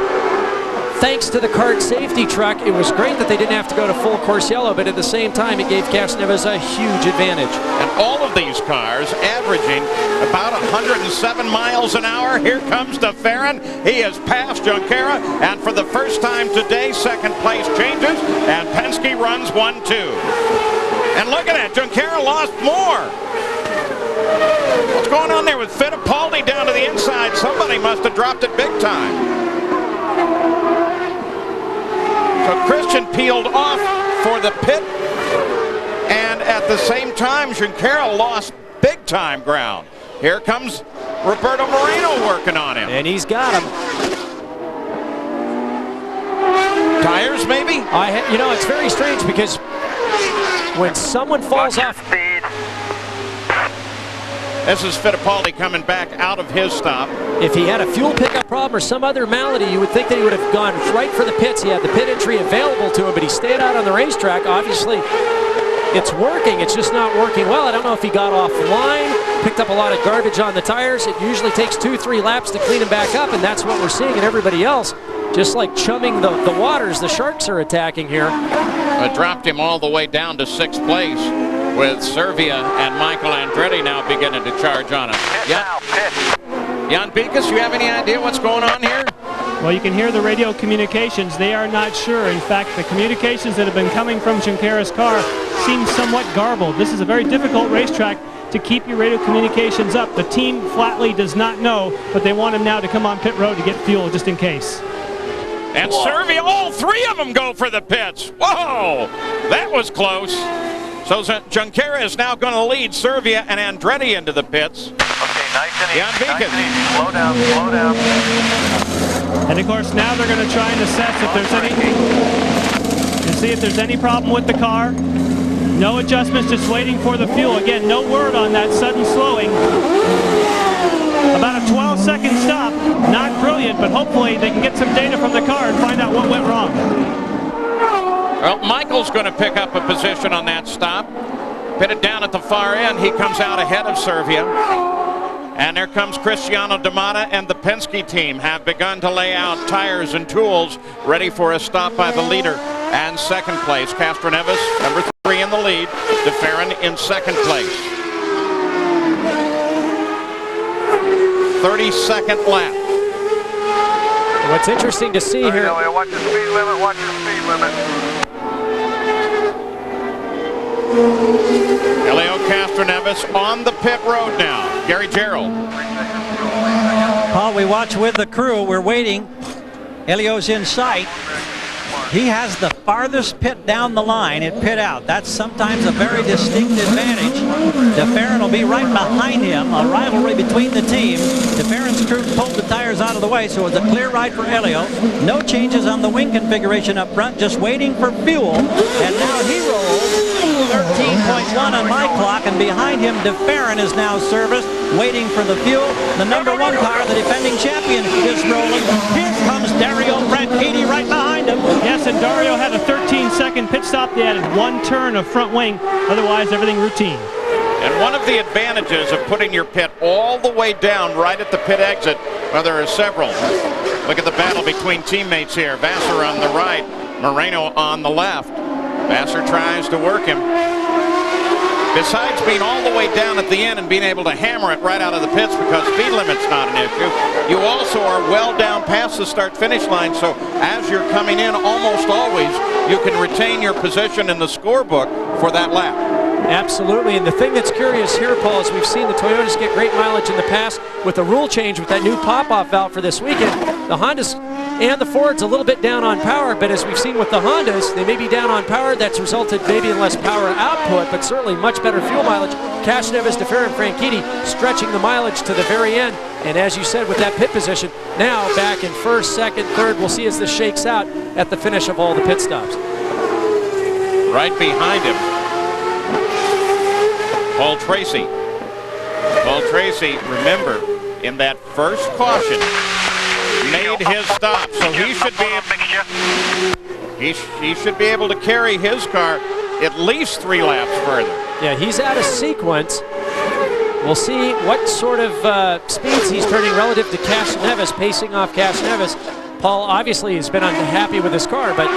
thanks to the kart safety truck. It was great that they didn't have to go to full course yellow, but at the same time, it gave Castroneves a huge advantage. And all of these cars averaging about 107 miles an hour. Here comes DeFerrin. He has passed Junqueira, and for the first time today, second place changes, and Penske runs 1-2. And look at that, Junqueira lost more. What's going on there with Fittipaldi down to the inside? Somebody must have dropped it big time. So Christian peeled off for the pit, and at the same time, Junqueira lost big time ground. Here comes Roberto Moreno working on him. And he's got him. Tires, maybe? You know, it's very strange because when someone falls off... This is Fittipaldi coming back out of his stop. If he had a fuel pickup problem or some other malady, you would think that he would have gone right for the pits. He had the pit entry available to him, but he stayed out on the racetrack. Obviously, it's working. It's just not working well. I don't know if he got offline picked up a lot of garbage on the tires. It usually takes 2-3 laps to clean them back up, and that's what we're seeing in everybody else. Just like chumming the waters, the Sharks are attacking here. It dropped him all the way down to 6th place, with Servia and Michael Andretti now beginning to charge on him. Jan Bikus, you have any idea what's going on here? Well, you can hear the radio communications. They are not sure. In fact, the communications that have been coming from Juncara's car seem somewhat garbled. This is a very difficult racetrack to keep your radio communications up. The team flatly does not know, but they want him now to come on pit road to get fuel just in case. And Servia, all 3 of them go for the pits. Whoa, that was close. So Junqueira is now going to lead Servia and Andretti into the pits. Okay, nice and easy. Jan Bikus. Nice and easy. Slow down, slow down. And of course, now they're going to try and assess if there's any, to see if there's any problem with the car. No adjustments, just waiting for the fuel. Again, no word on that sudden slowing. About a 12-second stop. Not brilliant, but hopefully they can get some data from the car and find out what went wrong. Well, Michael's going to pick up a position on that stop. Pitted down at the far end. He comes out ahead of Servia. And there comes Cristiano D'Amata, and the Penske team have begun to lay out tires and tools ready for a stop by the leader. And 2nd place, Castroneves, number 3 in the lead. DeFerrin in 2nd place. 32nd lap. What's interesting to see here. Watch the speed limit, watch the speed limit. Helio Castroneves on the pit road now. Gary Gerould. Paul, we watch with the crew. We're waiting. Helio's in sight. He has the farthest pit down the line at pit out. That's sometimes a very distinct advantage. DeFerrin will be right behind him, a rivalry between the teams. DeFerrin's crew pulled the tires out of the way, so it's a clear ride for Helio. No changes on the wing configuration up front, just waiting for fuel. And now he rolls 13.1 on my clock, and behind him, DeFerrin is now serviced, waiting for the fuel. The number 1 car, the defending champion, is rolling. Here comes Dario Franchitti right behind him. Yes, and Dario had a 13-second pit stop. They added 1 turn of front wing. Otherwise, everything routine. And one of the advantages of putting your pit all the way down right at the pit exit, well, there are several. Look at the battle between teammates here. Vassar on the right, Moreno on the left. Vassar tries to work him. Besides being all the way down at the end and being able to hammer it right out of the pits because speed limit's not an issue, you also are well down past the start-finish line, so as you're coming in, almost always, you can retain your position in the scorebook for that lap. Absolutely, and the thing that's curious here, Paul, is we've seen the Toyotas get great mileage in the past with the rule change with that new pop-off valve for this weekend. The Hondas and the Ford's a little bit down on power, but as we've seen with the Hondas, they may be down on power. That's resulted maybe in less power output, but certainly much better fuel mileage. Castroneves, DeFerrin, Franchitti stretching the mileage to the very end. And as you said, with that pit position, now back in 1st, 2nd, 3rd. We'll see as this shakes out at the finish of all the pit stops. Right behind him, Paul Tracy. Paul Tracy, remember, in that first caution, made his stop, so he should be able to carry his car at least 3 laps further. Yeah, he's out of sequence. We'll see what sort of speeds he's turning relative to Castroneves, pacing off Castroneves. Paul obviously has been unhappy with his car, but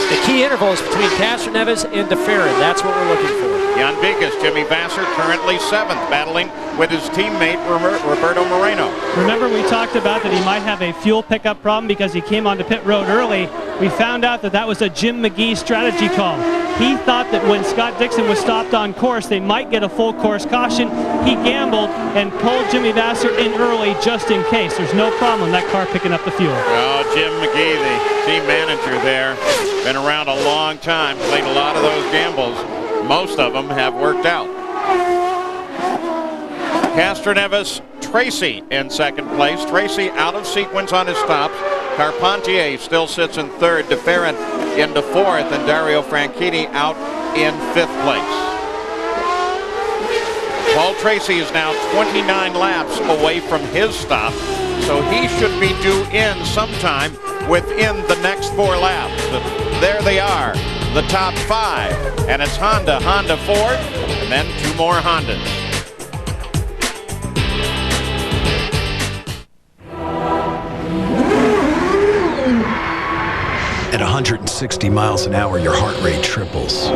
the key interval is between Castroneves and DeFerrin. That's what we're looking for. Jan Bikus, Jimmy Vassar, currently 7th, battling with his teammate Roberto Moreno. Remember, we talked about that he might have a fuel pickup problem because he came onto pit road early. We found out that that was a Jim McGee strategy call. He thought that when Scott Dixon was stopped on course, they might get a full course caution. He gambled and pulled Jimmy Vassar in early just in case. There's no problem in that car picking up the fuel. Oh, Jim McGee, the team manager there, been around a long time, played a lot of those gambles. Most of them have worked out. Castroneves, Tracy in 2nd place. Tracy out of sequence on his stops. Carpentier still sits in 3rd. DeFerrin into 4th, and Dario Franchitti out in 5th place. Paul Tracy is now 29 laps away from his stop, so he should be due in sometime within the next 4 laps. But there they are. the top 5. And it's Honda, Ford, and then 2 more Hondas. At 160 miles an hour, your heart rate triples.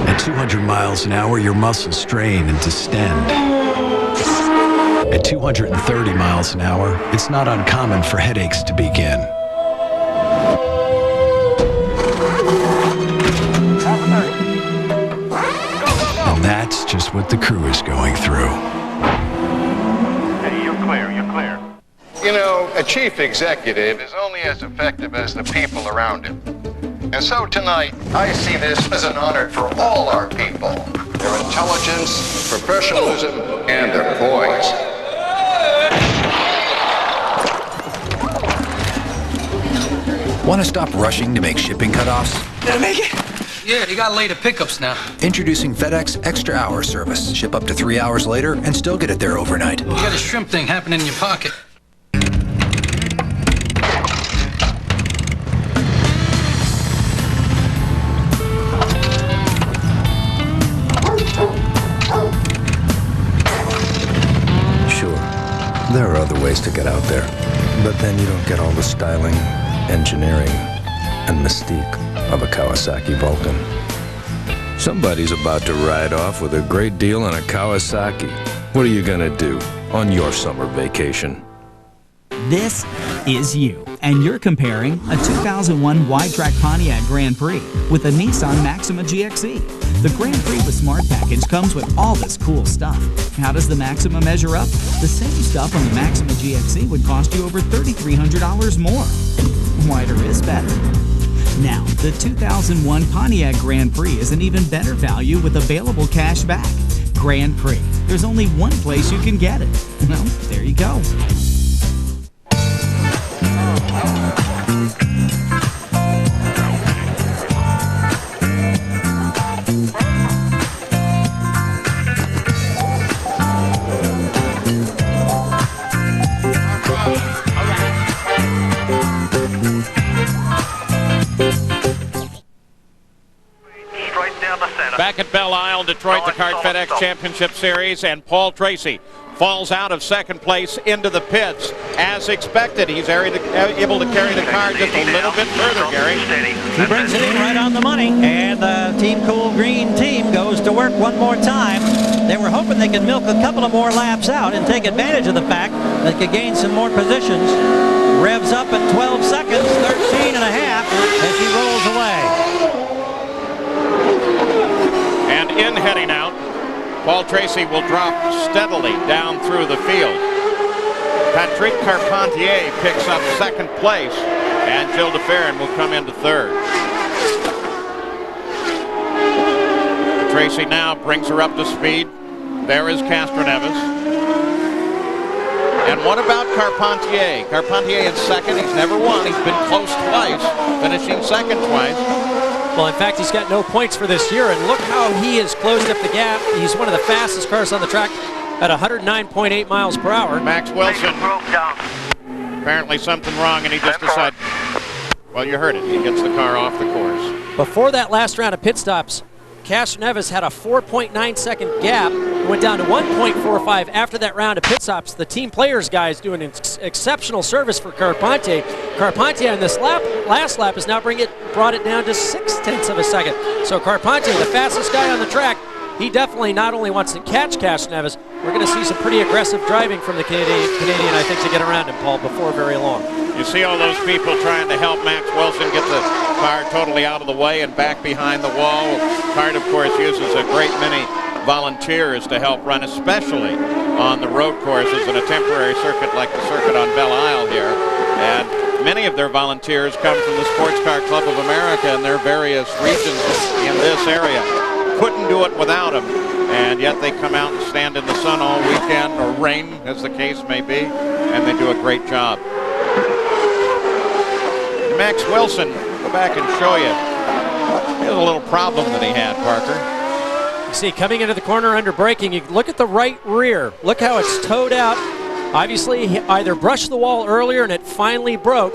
At 200 miles an hour, your muscles strain and distend. At 230 miles an hour, it's not uncommon for headaches to begin. And that's just what the crew is going through. Hey, you're clear, you're clear. You know, a chief executive is only as effective as the people around him. And so tonight, I see this as an honor for all our people. Their intelligence, professionalism, and their poise. Want to stop rushing to make shipping cutoffs? Did I make it? Yeah, you got later pickups now. Introducing FedEx Extra Hour service. Ship up to 3 hours later and still get it there overnight. You got a shrimp thing happening in your pocket. Sure, there are other ways to get out there, but then you don't get all the styling, engineering, and mystique of a Kawasaki Vulcan. Somebody's about to ride off with a great deal on a Kawasaki. What are you gonna do on your summer vacation? This is you, and you're comparing a 2001 Wide-Track Pontiac Grand Prix with a Nissan Maxima GXE. The Grand Prix with Smart Package comes with all this cool stuff. How does the Maxima measure up? The same stuff on the Maxima GXE would cost you over $3,300 more. Wider is better. Now, the 2001 Pontiac Grand Prix is an even better value with available cash back. Grand Prix. There's only one place you can get it. Well, there you go. Back at Belle Isle, Detroit, the Kart FedEx Championship Series, and Paul Tracy falls out of second place into the pits. As expected, he's able to carry the car just a little bit further, Gary. He brings it in right on the money, and the Team Cool Green team goes to work one more time. They were hoping they could milk a couple of more laps out and take advantage of the fact they could gain some more positions. Revs up at 12 seconds, 13 and a half as he rolls away. And in heading out, Paul Tracy will drop steadily down through the field. Patrick Carpentier picks up second place, and Gilles de Ferran will come into third. Tracy now brings her up to speed. There is Castroneves. And what about Carpentier? Carpentier in second. He's never won. He's been close twice, finishing second twice. Well, in fact, he's got no points for this year, and look how he has closed up the gap. He's one of the fastest cars on the track at 109.8 miles per hour. Max Wilson, apparently something wrong, and he just decided, well, you heard it. He gets the car off the course. Before that last round of pit stops, Castroneves had a 4.9-second gap. Went down to 1.45 after that round of pit stops. The team players guys doing an exceptional service for Carpentier. Carpentier in this last lap has now brought it down to 0.6 of a second. So Carpentier, the fastest guy on the track, he definitely not only wants to catch Castroneves, we're going to see some pretty aggressive driving from the Canadian, I think, to get around him, Paul, before very long. You see all those people trying to help Max Wilson get the car totally out of the way and back behind the wall. CART, of course, uses a great many volunteers to help run, especially on the road courses in a temporary circuit like the circuit on Belle Isle here. And many of their volunteers come from the Sports Car Club of America in their various regions in this area. Couldn't do it without them, and yet they come out and stand in the sun all weekend, or rain, as the case may be, and they do a great job. Max Wilson, go back and show you. Here's a little problem that he had, Parker. You see, coming into the corner under braking, you look at the right rear. Look how it's towed out. Obviously, he either brushed the wall earlier and it finally broke,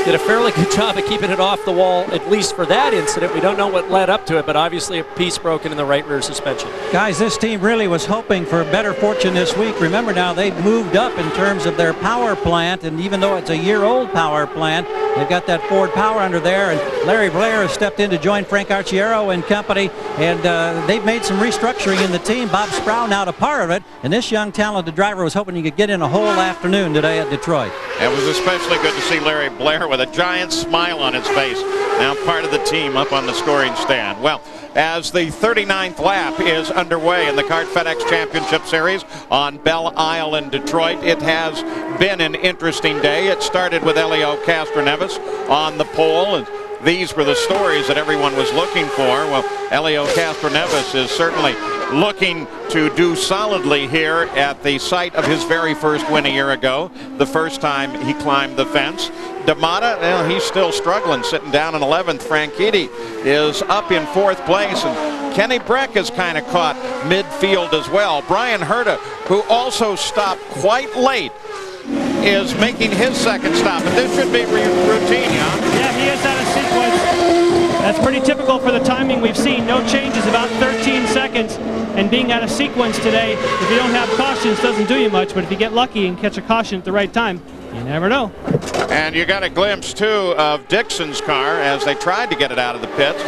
did a fairly good job of keeping it off the wall, at least for that incident. We don't know what led up to it, but obviously a piece broken in the right rear suspension. Guys, this team really was hoping for better fortune this week. Remember now, they've moved up in terms of their power plant, and even though it's a year-old power plant, they've got that Ford power under there, and Larry Blair has stepped in to join Frank Arciero and company, and they've made some restructuring in the team. Bob Sproul now a part of it, and this young talented driver was hoping he could get in a whole afternoon today at Detroit. It was especially good to see Larry Blair with a giant smile on his face, now part of the team up on the scoring stand. Well, as the 39th lap is underway in the Kart FedEx Championship Series on Belle Isle in Detroit, it has been an interesting day. It started with Helio Castroneves on the pole, and these were the stories that everyone was looking for. Well, Helio Castroneves is certainly looking to do solidly here at the site of his very first win a year ago, the first time he climbed the fence. D'Amata, well, he's still struggling, sitting down in 11th. Franchitti is up in 4th place, and Kenny Breck is kind of caught midfield as well. Brian Herta, who also stopped quite late, is making his second stop, but this should be routine, yeah? Yeah, he is out of sequence. That's pretty typical for the timing we've seen. No changes, about 13 seconds. And being out of sequence today, if you don't have cautions, doesn't do you much. But if you get lucky and catch a caution at the right time, you never know. And you got a glimpse, too, of Dixon's car as they tried to get it out of the pits.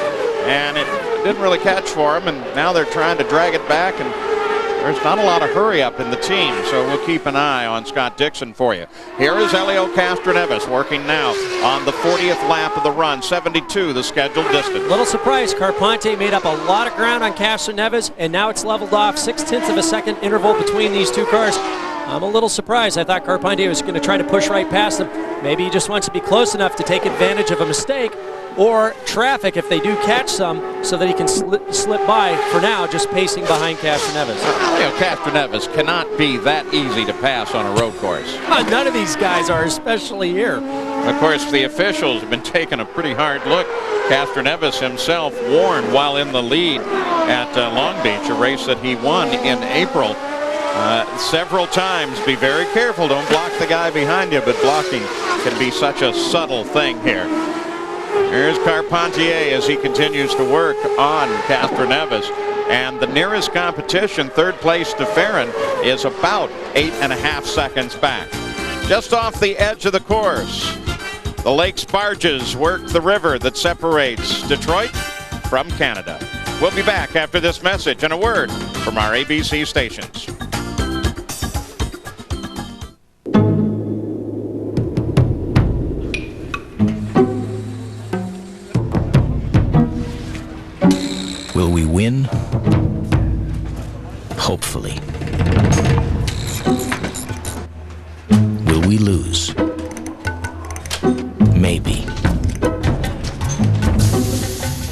And it didn't really catch for him, and now they're trying to drag it back, and there's not a lot of hurry up in the team, so we'll keep an eye on Scott Dixon for you. Here is Helio Castroneves working now on the 40th lap of the run, 72 the scheduled distance. Little surprise, Carpente made up a lot of ground on Castroneves, and now it's leveled off 0.6 of a second interval between these two cars. I'm a little surprised. I thought Carpente was going to try to push right past him. Maybe he just wants to be close enough to take advantage of a mistake or traffic if they do catch some, so that he can slip by, for now, just pacing behind Castroneves. Helio Castroneves cannot be that easy to pass on a road course. None of these guys are, especially here. Of course, the officials have been taking a pretty hard look. Castroneves himself warned while in the lead at Long Beach, a race that he won in April. Several times, be very careful, don't block the guy behind you, but blocking can be such a subtle thing here. Here's Carpentier as he continues to work on Castroneves, and the nearest competition, 3rd place to Farron, is about 8.5 seconds back. Just off the edge of the course, the Lakes barges work the river that separates Detroit from Canada. We'll be back after this message and a word from our ABC stations. Will we win? Hopefully. Will we lose? Maybe.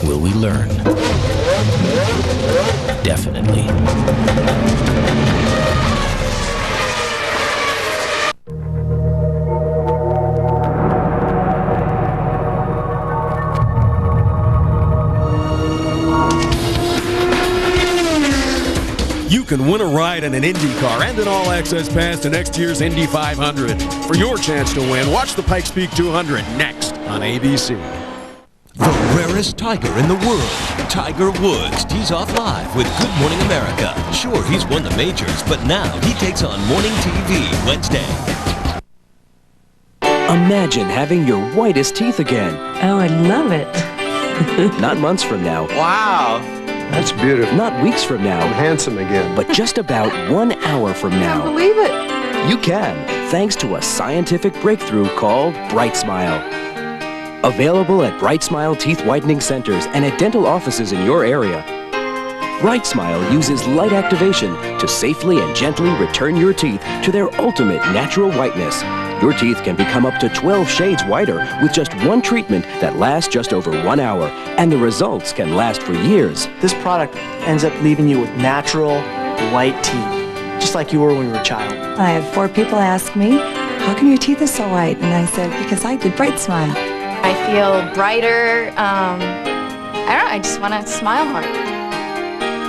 Will we learn? Definitely. You can win a ride in an Indy car and an all-access pass to next year's Indy 500. For your chance to win, watch the Pikes Peak 200 next on ABC. The rarest tiger in the world, Tiger Woods, tees off live with Good Morning America. Sure, he's won the majors, but now he takes on morning TV Wednesday. Imagine having your whitest teeth again. Oh, I love it. Not months from now. Wow. That's beautiful. Not weeks from now. I'm handsome again. But just about 1 hour from now. I can't believe it. You can, thanks to a scientific breakthrough called Bright Smile. Available at Bright Smile Teeth Whitening Centers and at dental offices in your area. Bright Smile uses light activation to safely and gently return your teeth to their ultimate natural whiteness. Your teeth can become up to 12 shades whiter with just one treatment that lasts just over 1 hour, and the results can last for years. This product ends up leaving you with natural, white teeth, just like you were when you were a child. I had 4 people ask me, how come your teeth are so white? And I said, because I did Bright Smile. I feel brighter. I don't know, I just want to smile more.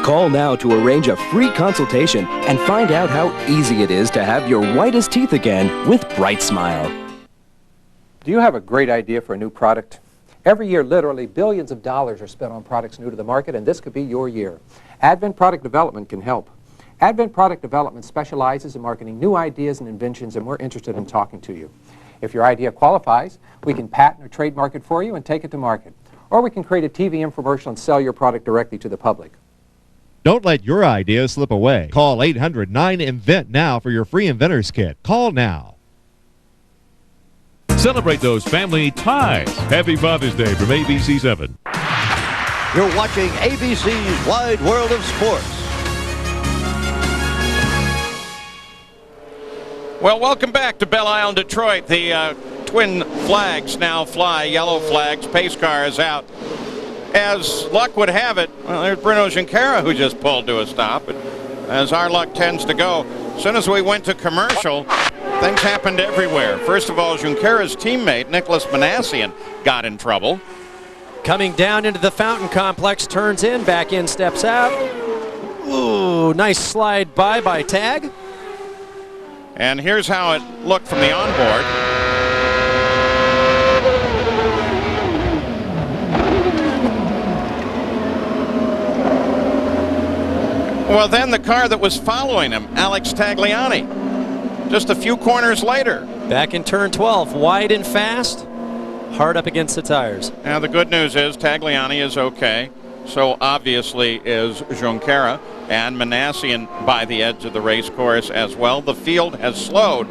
Call now to arrange a free consultation and find out how easy it is to have your whitest teeth again with Bright Smile. Do you have a great idea for a new product? Every year, literally billions of dollars are spent on products new to the market, and this could be your year. Advent Product Development can help. Advent Product Development specializes in marketing new ideas and inventions, and we're interested in talking to you. If your idea qualifies, we can patent or trademark it for you and take it to market. Or we can create a TV infomercial and sell your product directly to the public. Don't let your idea slip away. Call 800-9INVENT now for your free inventor's kit. Call now. Celebrate those family ties. Happy Father's Day from ABC 7. You're watching ABC's Wide World of Sports. Well, welcome back to Belle Isle, Detroit. The twin flags now fly, yellow flags. Pace car is out. As luck would have it, well, there's Bruno Junqueira who just pulled to a stop. And as our luck tends to go, as soon as we went to commercial, things happened everywhere. First of all, Junqueira's teammate, Nicholas Manassian, got in trouble. Coming down into the fountain complex, turns in, back in, steps out. Ooh, nice slide by Tag. And here's how it looked from the onboard. Well, then the car that was following him, Alex Tagliani, just a few corners later. Back in turn 12, wide and fast, hard up against the tires. Now, the good news is Tagliani is okay. So obviously is Junqueira, and Manassian by the edge of the race course as well. The field has slowed,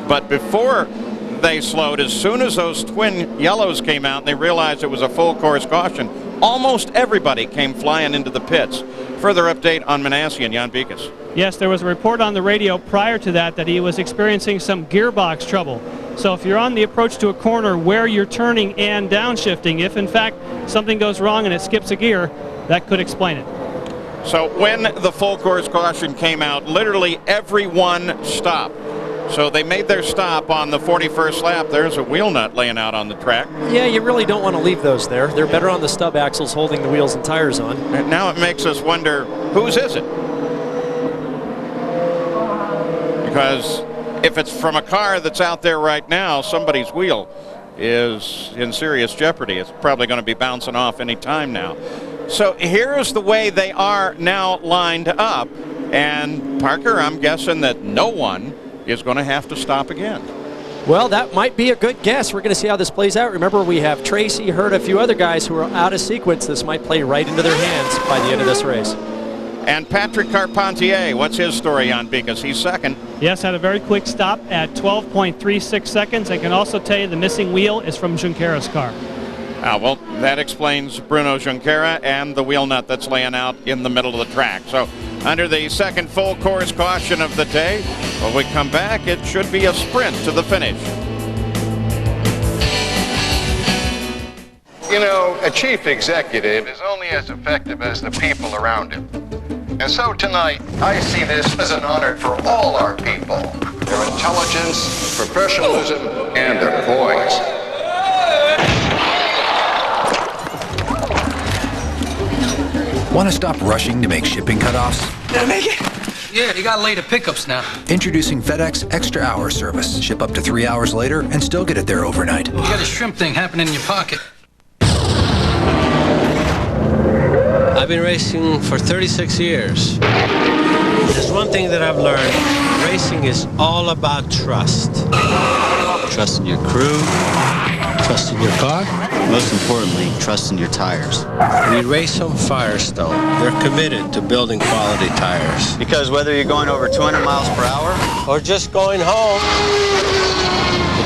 but before they slowed, as soon as those twin yellows came out and they realized it was a full course caution, almost everybody came flying into the pits. Further update on Manassian, Jan Beekes. Yes, there was a report on the radio prior to that he was experiencing some gearbox trouble. So if you're on the approach to a corner where you're turning and downshifting, if in fact something goes wrong and it skips a gear, that could explain it. So when the full course caution came out, literally everyone stopped. So they made their stop on the 41st lap. There's a wheel nut laying out on the track. Yeah, you really don't want to leave those there. They're better on the stub axles holding the wheels and tires on. And now it makes us wonder, whose is it? Because if it's from a car that's out there right now, somebody's wheel is in serious jeopardy. It's probably going to be bouncing off any time now. So here's the way they are now lined up. And Parker, I'm guessing that no one is going to have to stop again. Well, that might be a good guess. We're going to see how this plays out. Remember, we have Tracy, Hurt, a few other guys who are out of sequence. This might play right into their hands by the end of this race. And Patrick Carpentier, what's his story on? Because he's second. Yes, had a very quick stop at 12.36 seconds. I can also tell you the missing wheel is from Junqueira's car. Well, that explains Bruno Junqueira and the wheel nut that's laying out in the middle of the track. So under the second full course caution of the day, when we come back, it should be a sprint to the finish. You know, a chief executive is only as effective as the people around him. And so tonight, I see this as an honor for all our people. Their intelligence, professionalism, and their poise. Want to stop rushing to make shipping cutoffs? Did I make it? Yeah, you got later pickups now. Introducing FedEx Extra Hour service. Ship up to 3 hours later and still get it there overnight. You got a shrimp thing happening in your pocket. I've been racing for 36 years. There's one thing that I've learned. Racing is all about trust. Trust in your crew, trust in your car. Most importantly, trust in your tires. We race on Firestone. They're committed to building quality tires. Because whether you're going over 200 miles per hour or just going home,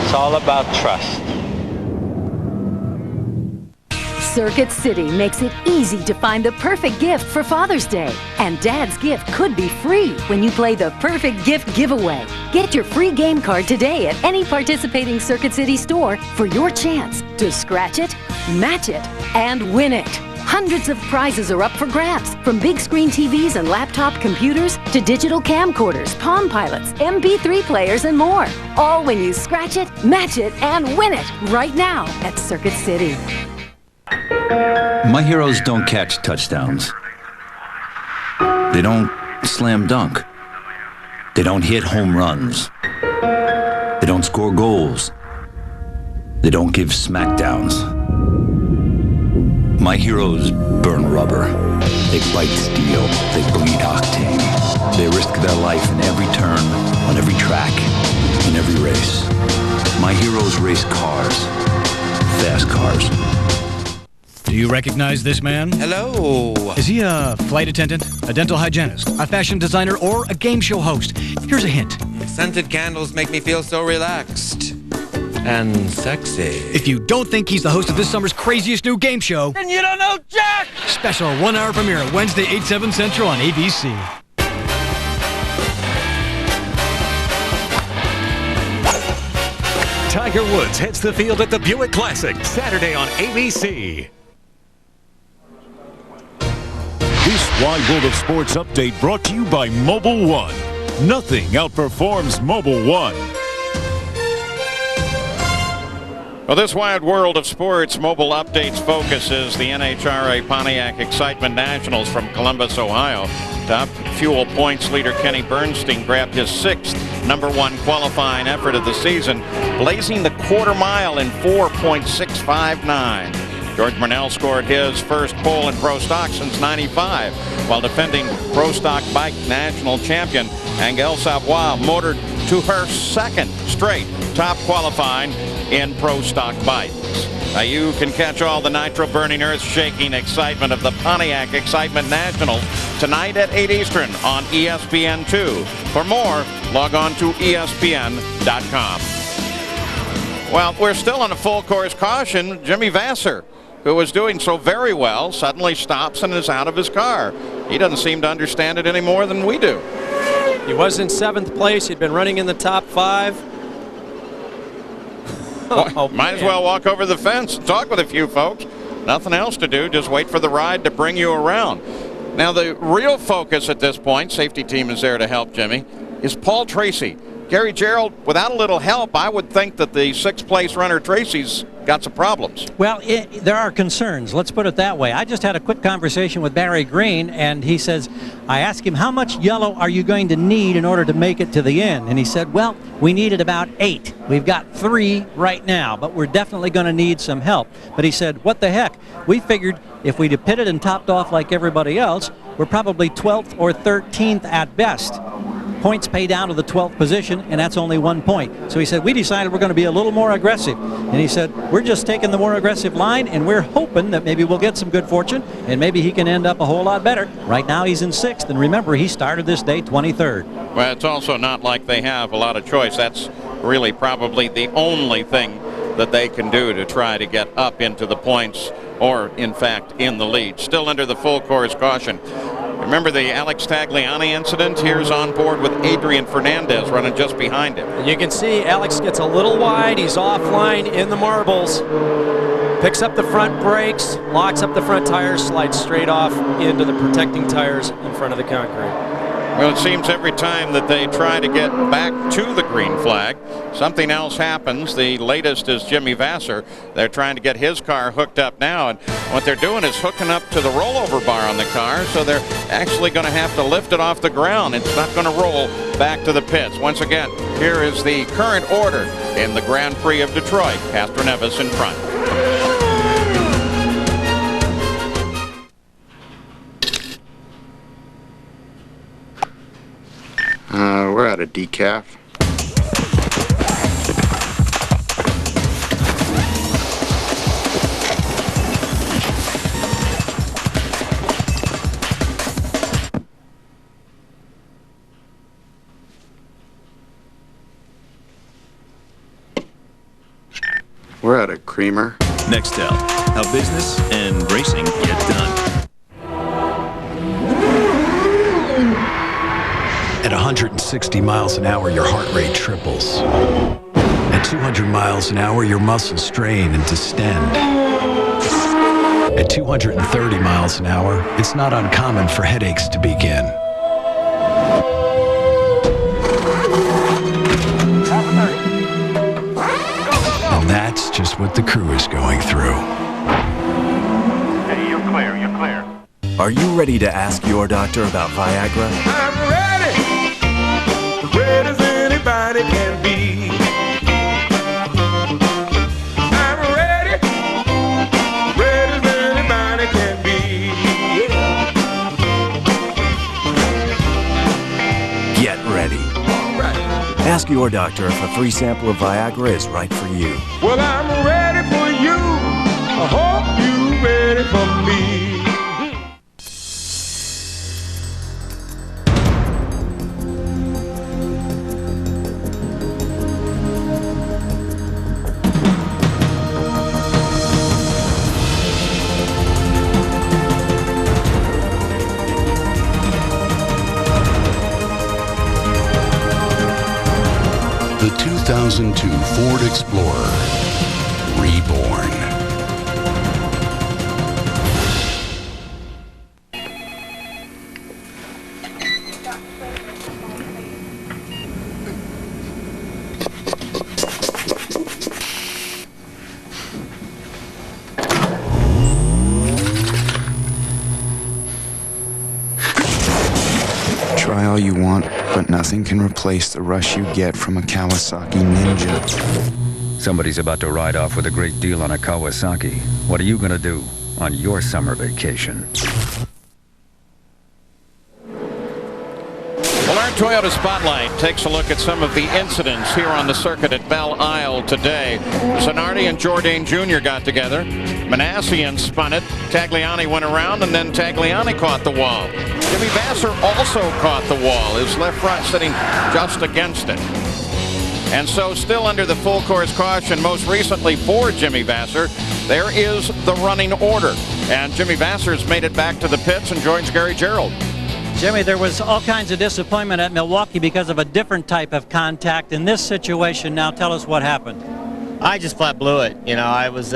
it's all about trust. Circuit City makes it easy to find the perfect gift for Father's Day. And Dad's gift could be free when you play the Perfect Gift Giveaway. Get your free game card today at any participating Circuit City store for your chance to scratch it, match it, and win it. Hundreds of prizes are up for grabs, from big screen TVs and laptop computers to digital camcorders, Palm Pilots, MP3 players, and more. All when you scratch it, match it, and win it right now at Circuit City. My heroes don't catch touchdowns. They don't slam dunk. They don't hit home runs. They don't score goals. They don't give smackdowns. My heroes burn rubber. They bite steel. They bleed octane. They risk their life in every turn, on every track, in every race. My heroes race cars. Fast cars. Do you recognize this man? Hello. Is he a flight attendant, a dental hygienist, a fashion designer, or a game show host? Here's a hint. Scented candles make me feel so relaxed. And sexy. If you don't think he's the host of this summer's craziest new game show, then you don't know Jack! Special 1-hour premiere Wednesday, 8/7 Central on ABC. Tiger Woods heads the field at the Buick Classic Saturday on ABC. This Wide World of Sports update brought to you by Mobile One. Nothing outperforms Mobile One. Well, this Wide World of Sports mobile updates focuses the NHRA Pontiac Excitement Nationals from Columbus, Ohio. Top fuel points leader Kenny Bernstein grabbed his 6th #1 qualifying effort of the season, blazing the quarter mile in 4.659. George Murnell scored his first pole in Pro Stock since '95, while defending Pro Stock Bike National Champion Angel Savoie motored to her 2nd straight top qualifying in Pro Stock Bikes. Now you can catch all the nitro-burning, earth-shaking excitement of the Pontiac Excitement Nationals tonight at 8 Eastern on ESPN2. For more, log on to ESPN.com. Well, we're still on a full course caution. Jimmy Vasser, who was doing so very well, suddenly stops and is out of his car. He doesn't seem to understand it any more than we do. He was in 7th place. He'd been running in the top 5. Might as well walk over the fence and talk with a few folks. Nothing else to do. Just wait for the ride to bring you around. Now, the real focus at this point, safety team is there to help Jimmy, is Paul Tracy. Gary Gerald, without a little help, I would think that the 6th place runner Tracy's got some problems. Well, there are concerns. Let's put it that way. I just had a quick conversation with Barry Green, and he says, I asked him, how much yellow are you going to need in order to make it to the end? And he said, well, we needed about 8. We've got 3 right now, but we're definitely going to need some help. But he said, what the heck? We figured if we'd have pitted and topped off like everybody else, we're probably 12th or 13th at best. Points pay down to the 12th position, and that's only 1 point. So he said, we decided we're going to be a little more aggressive. And he said, we're just taking the more aggressive line, and we're hoping that maybe we'll get some good fortune, and maybe he can end up a whole lot better. Right now he's in 6th, and remember, he started this day 23rd. Well, it's also not like they have a lot of choice. That's really probably the only thing that they can do to try to get up into the points, or, in fact, in the lead. Still under the full course caution. Remember the Alex Tagliani incident? Here's on board with Adrian Fernandez running just behind him. You can see Alex gets a little wide. He's offline in the marbles. Picks up the front brakes, locks up the front tires, slides straight off into the protecting tires in front of the concrete. Well, it seems every time that they try to get back to the green flag, something else happens. The latest is Jimmy Vasser. They're trying to get his car hooked up now, and what they're doing is hooking up to the rollover bar on the car, so they're actually going to have to lift it off the ground. It's not going to roll back to the pits. Once again, here is the current order in the Grand Prix of Detroit. Castroneves in front. We're out of decaf. We're out of creamer. Nextel, how business and racing get done. At 160 miles an hour, your heart rate triples. At 200 miles an hour, your muscles strain and distend. At 230 miles an hour, it's not uncommon for headaches to begin. And that's just what the crew is going through. Hey, you're clear, you're clear. Are you ready to ask your doctor about Viagra? I'm ready. Ready as anybody can be. Ask your doctor if a free sample of Viagra is right for you. Well, I'm ready for you. I hope you're ready for me. The 2002 Ford Explorer, reborn. Try all you want, but nothing can replace the rush you get from a Kawasaki Ninja. Somebody's about to ride off with a great deal on a Kawasaki. What are you gonna do on your summer vacation? Well, our Toyota Spotlight takes a look at some of the incidents here on the circuit at Belle Isle today. Zanardi and Jourdain Jr. got together. Manassian spun it. Tagliani went around, and then Tagliani caught the wall. Jimmy Vasser also caught the wall, his left front sitting just against it. And so still under the full course caution, most recently for Jimmy Vasser, there is the running order. And Jimmy Vasser's made it back to the pits and joins Gary Gerould. Jimmy, there was all kinds of disappointment at Milwaukee because of a different type of contact. In this situation now, tell us what happened. I just flat blew it. You know, I was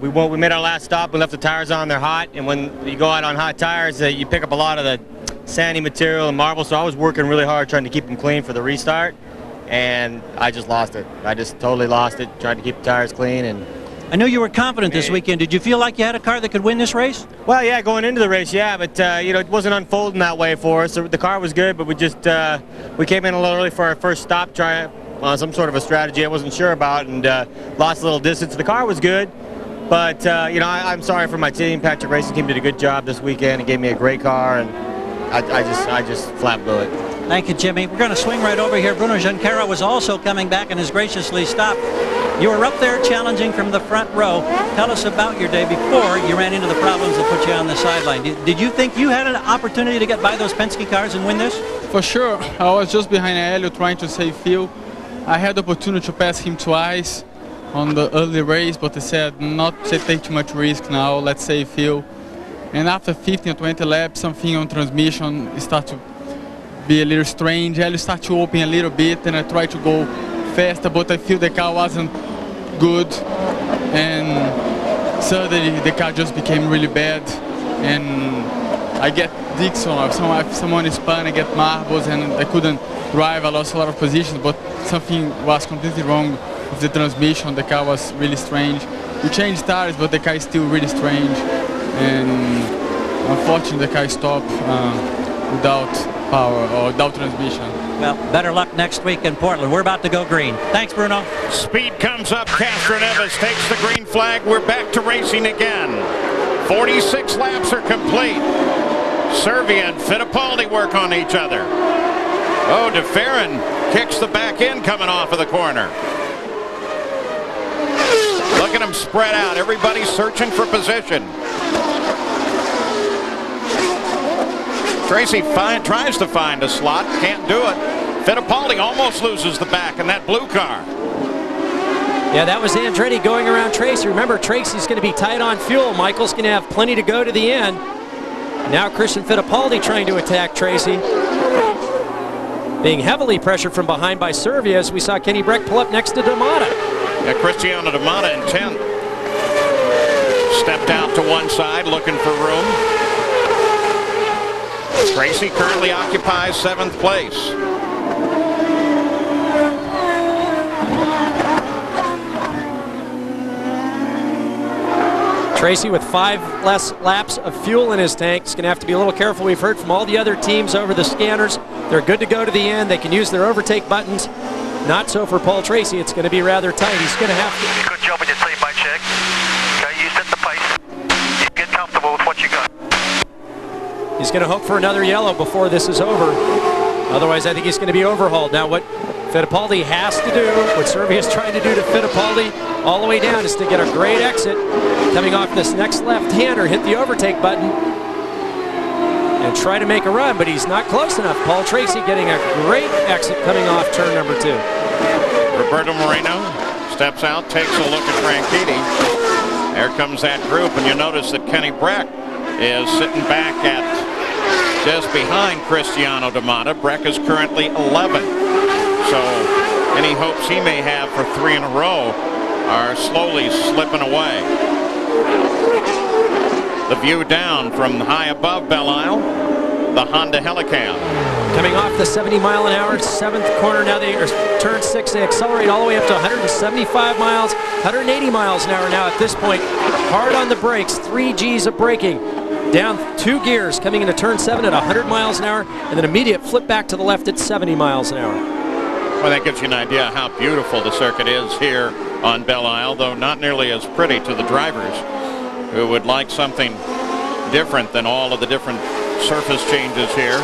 we made our last stop. We left the tires on. They're hot, and when you go out on hot tires, you pick up a lot of the sandy material and marble. So I was working really hard trying to keep them clean for the restart, and I just lost it. I just totally lost it. Tried to keep the tires clean, and I know you were confident this weekend. Did you feel like you had a car that could win this race? Well, yeah, going into the race, yeah, but you know, it wasn't unfolding that way for us. The car was good, but we just we came in a little early for our first stop, trying some sort of a strategy I wasn't sure about, and lost a little distance. The car was good, but you know, I'm sorry for my team. Patrick Racing Team did a good job this weekend and gave me a great car, and I just flat blew it. Thank you, Jimmy. We're going to swing right over here. Bruno Junqueira was also coming back and has graciously stopped. You were up there challenging from the front row. Tell us about your day before you ran into the problems that put you on the sideline. Did you think you had an opportunity to get by those Penske cars and win this? For sure. I was just behind Helio trying to save fuel. I had the opportunity to pass him twice on the early race, but I said not to take too much risk now, let's save fuel. And after 15 or 20 laps, something on transmission started to be a little strange. Helio started to open a little bit, and I tried to go faster, but I feel the car wasn't good, and suddenly the car just became really bad, and I get Dixon or someone spun, I get marbles, and I couldn't drive. I lost a lot of positions, but something was completely wrong with the transmission. The car was really strange. We changed tires, but the car is still really strange, and unfortunately the car stopped without power or without transmission. Well, better luck next week in Portland. We're about to go green. Thanks, Bruno. Speed comes up. Castroneves takes the green flag. We're back to racing again. 46 laps are complete. Servia and Fittipaldi work on each other. Oh, de Ferran kicks the back end coming off of the corner. Look at them spread out. Everybody's searching for position. Tracy tries to find a slot, can't do it. Fittipaldi almost loses the back in that blue car. Yeah, that was Andretti going around Tracy. Remember, Tracy's going to be tight on fuel. Michael's going to have plenty to go to the end. Now Christian Fittipaldi trying to attack Tracy. Being heavily pressured from behind by Servia as we saw Kenny Breck pull up next to D'Amata. Yeah, Cristiano D'Amata in 10th. Stepped out to one side looking for room. Tracy currently occupies 7th place. Tracy with 5 less laps of fuel in his tank is going to have to be a little careful. We've heard from all the other teams over the scanners. They're good to go to the end. They can use their overtake buttons. Not so for Paul Tracy. It's going to be rather tight. He's going to have to... Good job with your seatbelt check. Okay, you set the pace. You get comfortable with what you got. He's going to hope for another yellow before this is over. Otherwise, I think he's going to be overhauled. Now, what Fittipaldi has to do what Servia's trying to do to Fittipaldi all the way down, is to get a great exit coming off this next left-hander, hit the overtake button, and try to make a run, but he's not close enough. Paul Tracy getting a great exit coming off turn number 2. Roberto Moreno steps out, takes a look at Franchitti. There comes that group, and you notice that Kenny Breck is sitting back at just behind Cristiano D'Amata. Breck is currently 11. So any hopes he may have for 3 in a row are slowly slipping away. The view down from high above Belle Isle, the Honda Helicab. Coming off the 70-mile-an-hour 7th corner, now they are turn 6. They accelerate all the way up to 175 miles, 180 miles an hour now at this point. Hard on the brakes, 3 Gs of braking. Down 2 gears coming into turn 7 at 100 miles an hour, and then immediate flip back to the left at 70 miles an hour. Well, that gives you an idea how beautiful the circuit is here on Belle Isle, though not nearly as pretty to the drivers who would like something different than all of the different surface changes here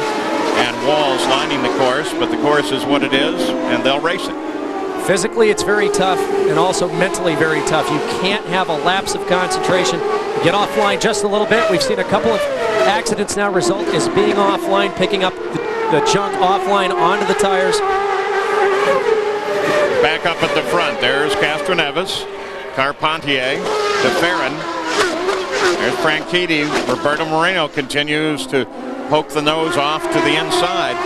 and walls lining the course, but the course is what it is, and they'll race it. Physically, it's very tough, and also mentally very tough. You can't have a lapse of concentration. You get offline just a little bit. We've seen a couple of accidents now result as being offline, picking up the junk offline onto the tires. Back up at the front, there's Castroneves, Carpentier, DeFerrin. There's Franchitti. Roberto Moreno continues to poke the nose off to the inside,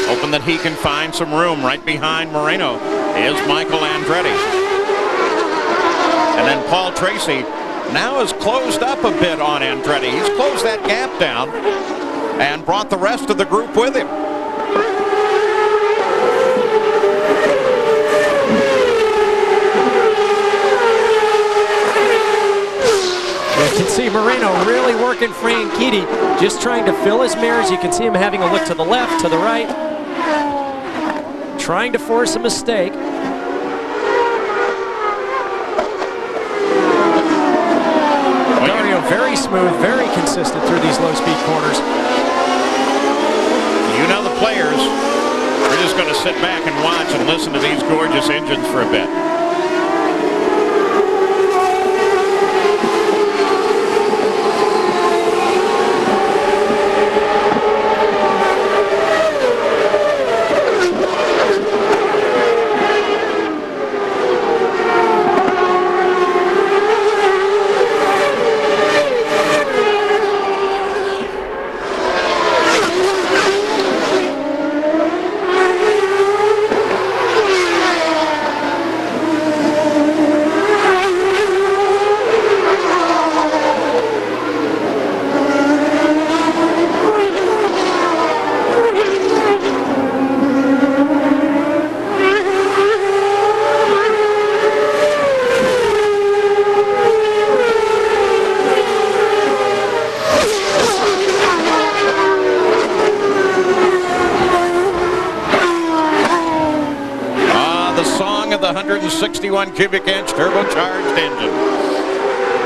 hoping that he can find some room. Right behind Moreno is Michael Andretti. And then Paul Tracy now has closed up a bit on Andretti. He's closed that gap down and brought the rest of the group with him. You can see Moreno really working Franchitti, just trying to fill his mirrors. You can see him having a look to the left, to the right, trying to force a mistake. Dario very smooth, very consistent through these low-speed corners. You know the players. We're just going to sit back and watch and listen to these gorgeous engines for a bit. The song of the 161 cubic inch turbocharged engine.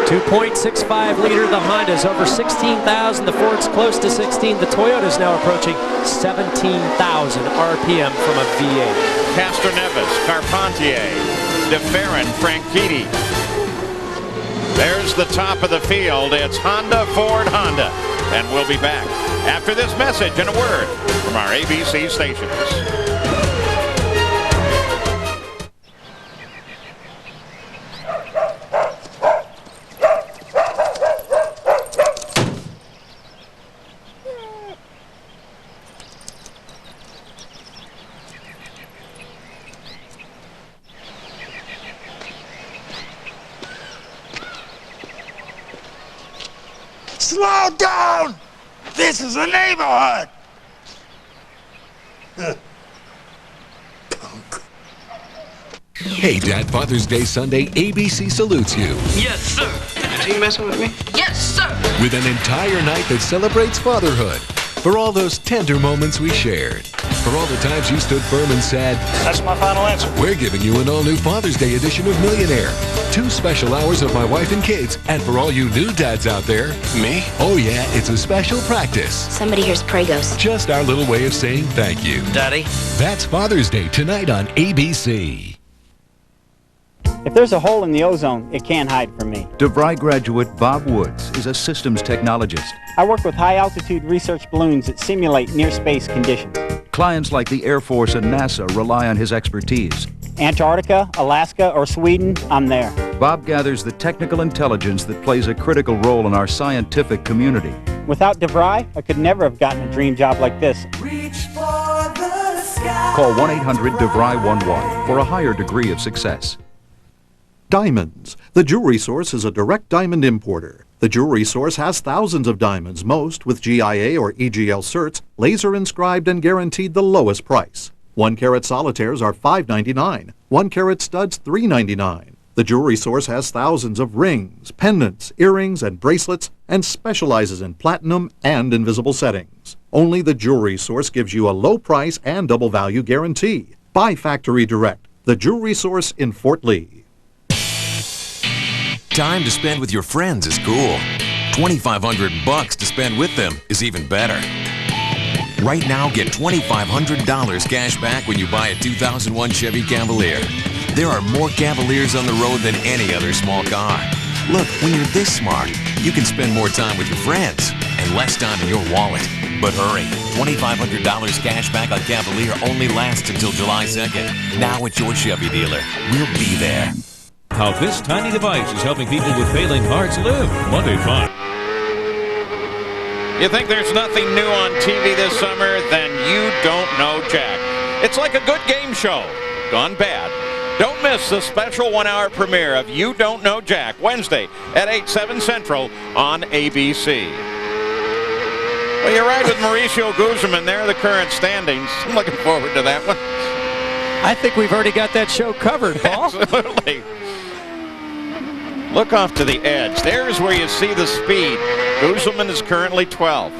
2.65 liter, the Honda's over 16,000. The Ford's close to 16. The Toyota's now approaching 17,000 RPM from a V8. Castroneves, Carpentier, DeFerrin, Franchitti. There's the top of the field. It's Honda, Ford, Honda. And we'll be back after this message and a word from our ABC stations. Slow down! This is a neighborhood! Hey, Dad, Father's Day Sunday, ABC salutes you. Yes, sir. Are you messing with me? Yes, sir. With an entire night that celebrates fatherhood for all those tender moments we shared. For all the times you stood firm and said, "That's my final answer." We're giving you an all-new Father's Day edition of Millionaire. 2 special hours of my wife and kids. And for all you new dads out there, Me? Oh yeah, it's a special practice. Somebody here's Pregos. Just our little way of saying thank you. Daddy? That's Father's Day tonight on ABC. If there's a hole in the ozone, it can't hide from me. DeVry graduate Bob Woods is a systems technologist. I work with high-altitude research balloons that simulate near-space conditions. Clients like the Air Force and NASA rely on his expertise. Antarctica, Alaska, or Sweden, I'm there. Bob gathers the technical intelligence that plays a critical role in our scientific community. Without DeVry, I could never have gotten a dream job like this. Reach for the sky. Call 1-800-DeVry-11 for a higher degree of success. Diamonds. The Jewelry Source is a direct diamond importer. The Jewelry Source has thousands of diamonds, most with GIA or EGL certs, laser inscribed and guaranteed the lowest price. 1-carat solitaires are $5.99. 1-carat studs $3.99. The Jewelry Source has thousands of rings, pendants, earrings, and bracelets, and specializes in platinum and invisible settings. Only the Jewelry Source gives you a low price and double value guarantee. Buy factory direct. The Jewelry Source in Fort Lee. Time to spend with your friends is cool. $2,500 to spend with them is even better. Right now, get $2,500 cash back when you buy a 2001 Chevy Cavalier. There are more Cavaliers on the road than any other small car. Look, when you're this smart, you can spend more time with your friends and less time in your wallet. But hurry, $2,500 cash back on Cavalier only lasts until July 2nd. Now at your Chevy dealer. We'll be there. How this tiny device is helping people with failing hearts live. Monday 5. You think there's nothing new on TV this summer? Then you don't know Jack. It's like a good game show gone bad. Don't miss the special 1-hour premiere of You Don't Know Jack, Wednesday at 8/7 Central on ABC. Well, you're right with Mauricio Guzman. They're the current standings. I'm looking forward to that one. I think we've already got that show covered, Paul. Absolutely. Look off to the edge. There's where you see the speed. Guzman is currently 12.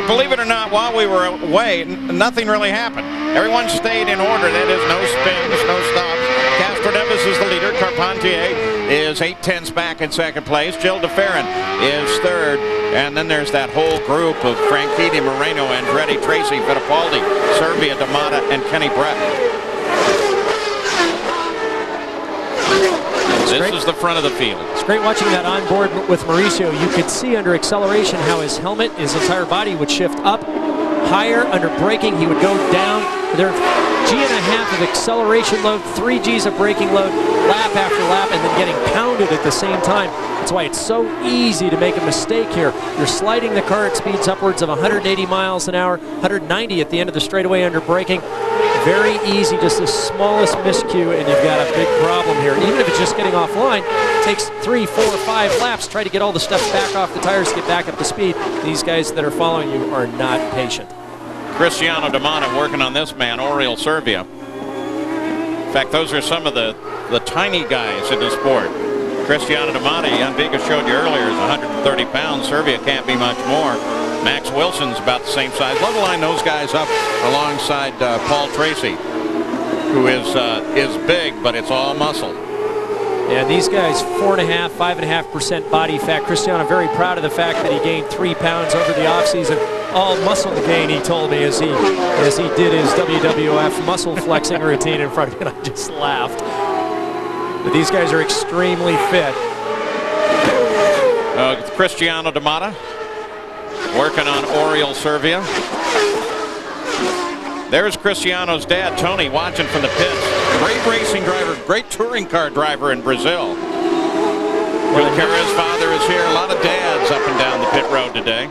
Believe it or not, while we were away, nothing really happened. Everyone stayed in order. That is, no spins, no stops. Castroneves is the leader. Carpentier is 8/10ths back in second place. Gil de Ferran is third. And then there's that whole group of Franchitti, Moreno, Andretti, Tracy, Fittipaldi, Serbia, D'Amata, and Kenny Brett. This is the front of the field. It's great watching that on board with Mauricio. You could see under acceleration how his helmet, his entire body would shift up, higher. Under braking, he would go down. There G1/2 of acceleration load, 3 Gs of braking load, lap after lap, and then getting pounded at the same time. That's why it's so easy to make a mistake here. You're sliding the car at speeds upwards of 180 miles an hour, 190 at the end of the straightaway under braking. Very easy, just the smallest miscue, and you've got a big problem here. Even if it's just getting offline, it takes 3, 4, 5 laps. Try to get all the stuff back off the tires, get back up to speed. These guys that are following you are not patient. Cristiano D'Amata working on this man, Oriol Servia. In fact, those are some of the tiny guys in the sport. Cristiano D'Amata, Jan Viga showed you earlier, is 130 pounds. Servia can't be much more. Max Wilson's about the same size. Let line those guys up alongside Paul Tracy, who is big, but it's all muscle. Yeah, these guys, 4.5%, 5.5% body fat. Cristiano very proud of the fact that he gained 3 pounds over the offseason. All muscle gain, he told me, as he did his WWF muscle flexing routine in front of me, and I just laughed. But these guys are extremely fit. Cristiano D'Amata working on Oriol Servia. There's Cristiano's dad, Tony, watching from the pits. Great racing driver, great touring car driver in Brazil. Will Carrera's father is here. A lot of dads up and up and down the pit road today.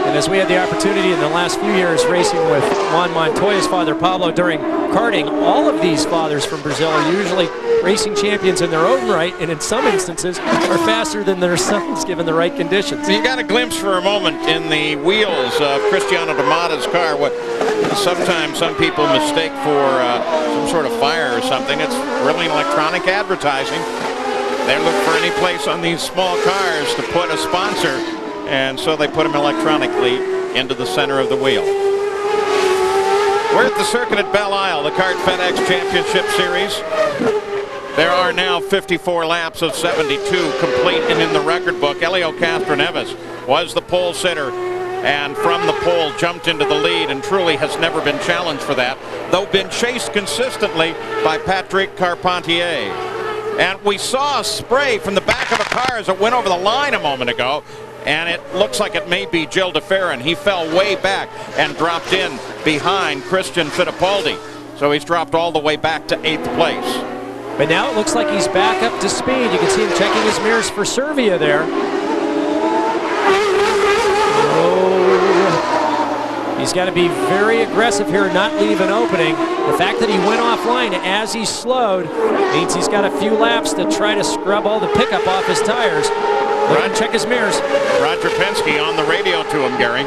And as we had the opportunity in the last few years racing with Juan Montoya's father, Pablo, during karting, all of these fathers from Brazil are usually racing champions in their own right, and in some instances are faster than their sons given the right conditions. So you got a glimpse for a moment in the wheels of Cristiano Damata's car, what sometimes some people mistake for some sort of fire or something. It's really electronic advertising. They look for any place on these small cars to put a sponsor, and so they put them electronically into the center of the wheel. We're at the circuit at Belle Isle, the Kart FedEx Championship Series. There are now 54 laps of 72 complete and in the record book. Helio Castroneves was the pole sitter, and from the pole jumped into the lead and truly has never been challenged for that, though been chased consistently by Patrick Carpentier. And we saw a spray from the back of a car as it went over the line a moment ago, and it looks like it may be Gil de Ferran. He fell way back and dropped in behind Christian Fittipaldi. So he's dropped all the way back to 8th place. But now it looks like he's back up to speed. You can see him checking his mirrors for Servia there. Oh. He's got to be very aggressive here and not leave an opening. The fact that he went offline as he slowed means he's got a few laps to try to scrub all the pickup off his tires. Let him check his mirrors. Roger Penske on the radio to him, Gary.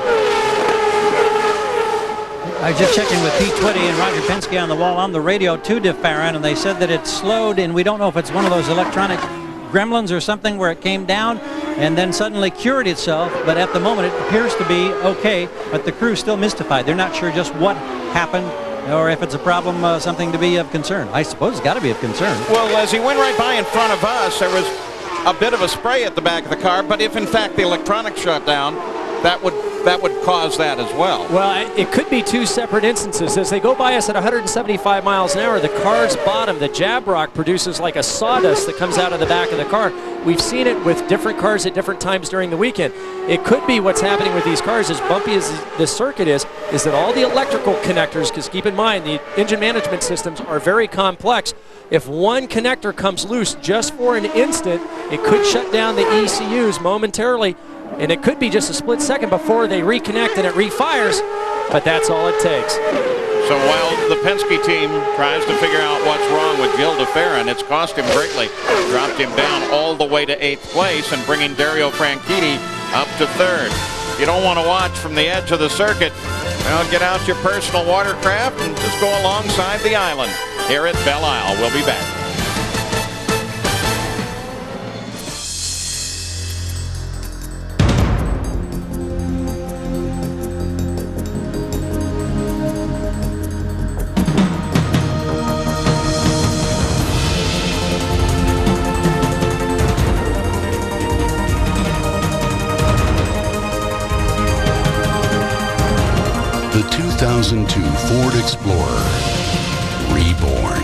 I was just checking with Pete Twitty and Roger Penske on the wall on the radio to de Ferran, and they said that it slowed, and we don't know if it's one of those electronic gremlins or something where it came down and then suddenly cured itself, but at the moment it appears to be okay, but the crew's still mystified. They're not sure just what happened or if it's a problem, something to be of concern. I suppose it's got to be of concern. Well, as he went right by in front of us, there was a bit of a spray at the back of the car, but if in fact the electronics shut down, that would cause that as well. Well, it could be two separate instances. As they go by us at 175 miles an hour, the car's bottom, the jabrock, produces like a sawdust that comes out of the back of the car. We've seen it with different cars at different times during the weekend. It could be what's happening with these cars, as bumpy as the circuit is that all the electrical connectors, because keep in mind, the engine management systems are very complex. If one connector comes loose just for an instant, it could shut down the ECUs momentarily, and it could be just a split second before they reconnect and it refires, but that's all it takes. So while the Penske team tries to figure out what's wrong with Gil de Ferran, it's cost him greatly. Dropped him down all the way to 8th place and bringing Dario Franchitti up to 3rd. You don't want to watch from the edge of the circuit. Well, get out your personal watercraft and just go alongside the island here at Belle Isle. We'll be back. The 2002 Ford Explorer Reborn.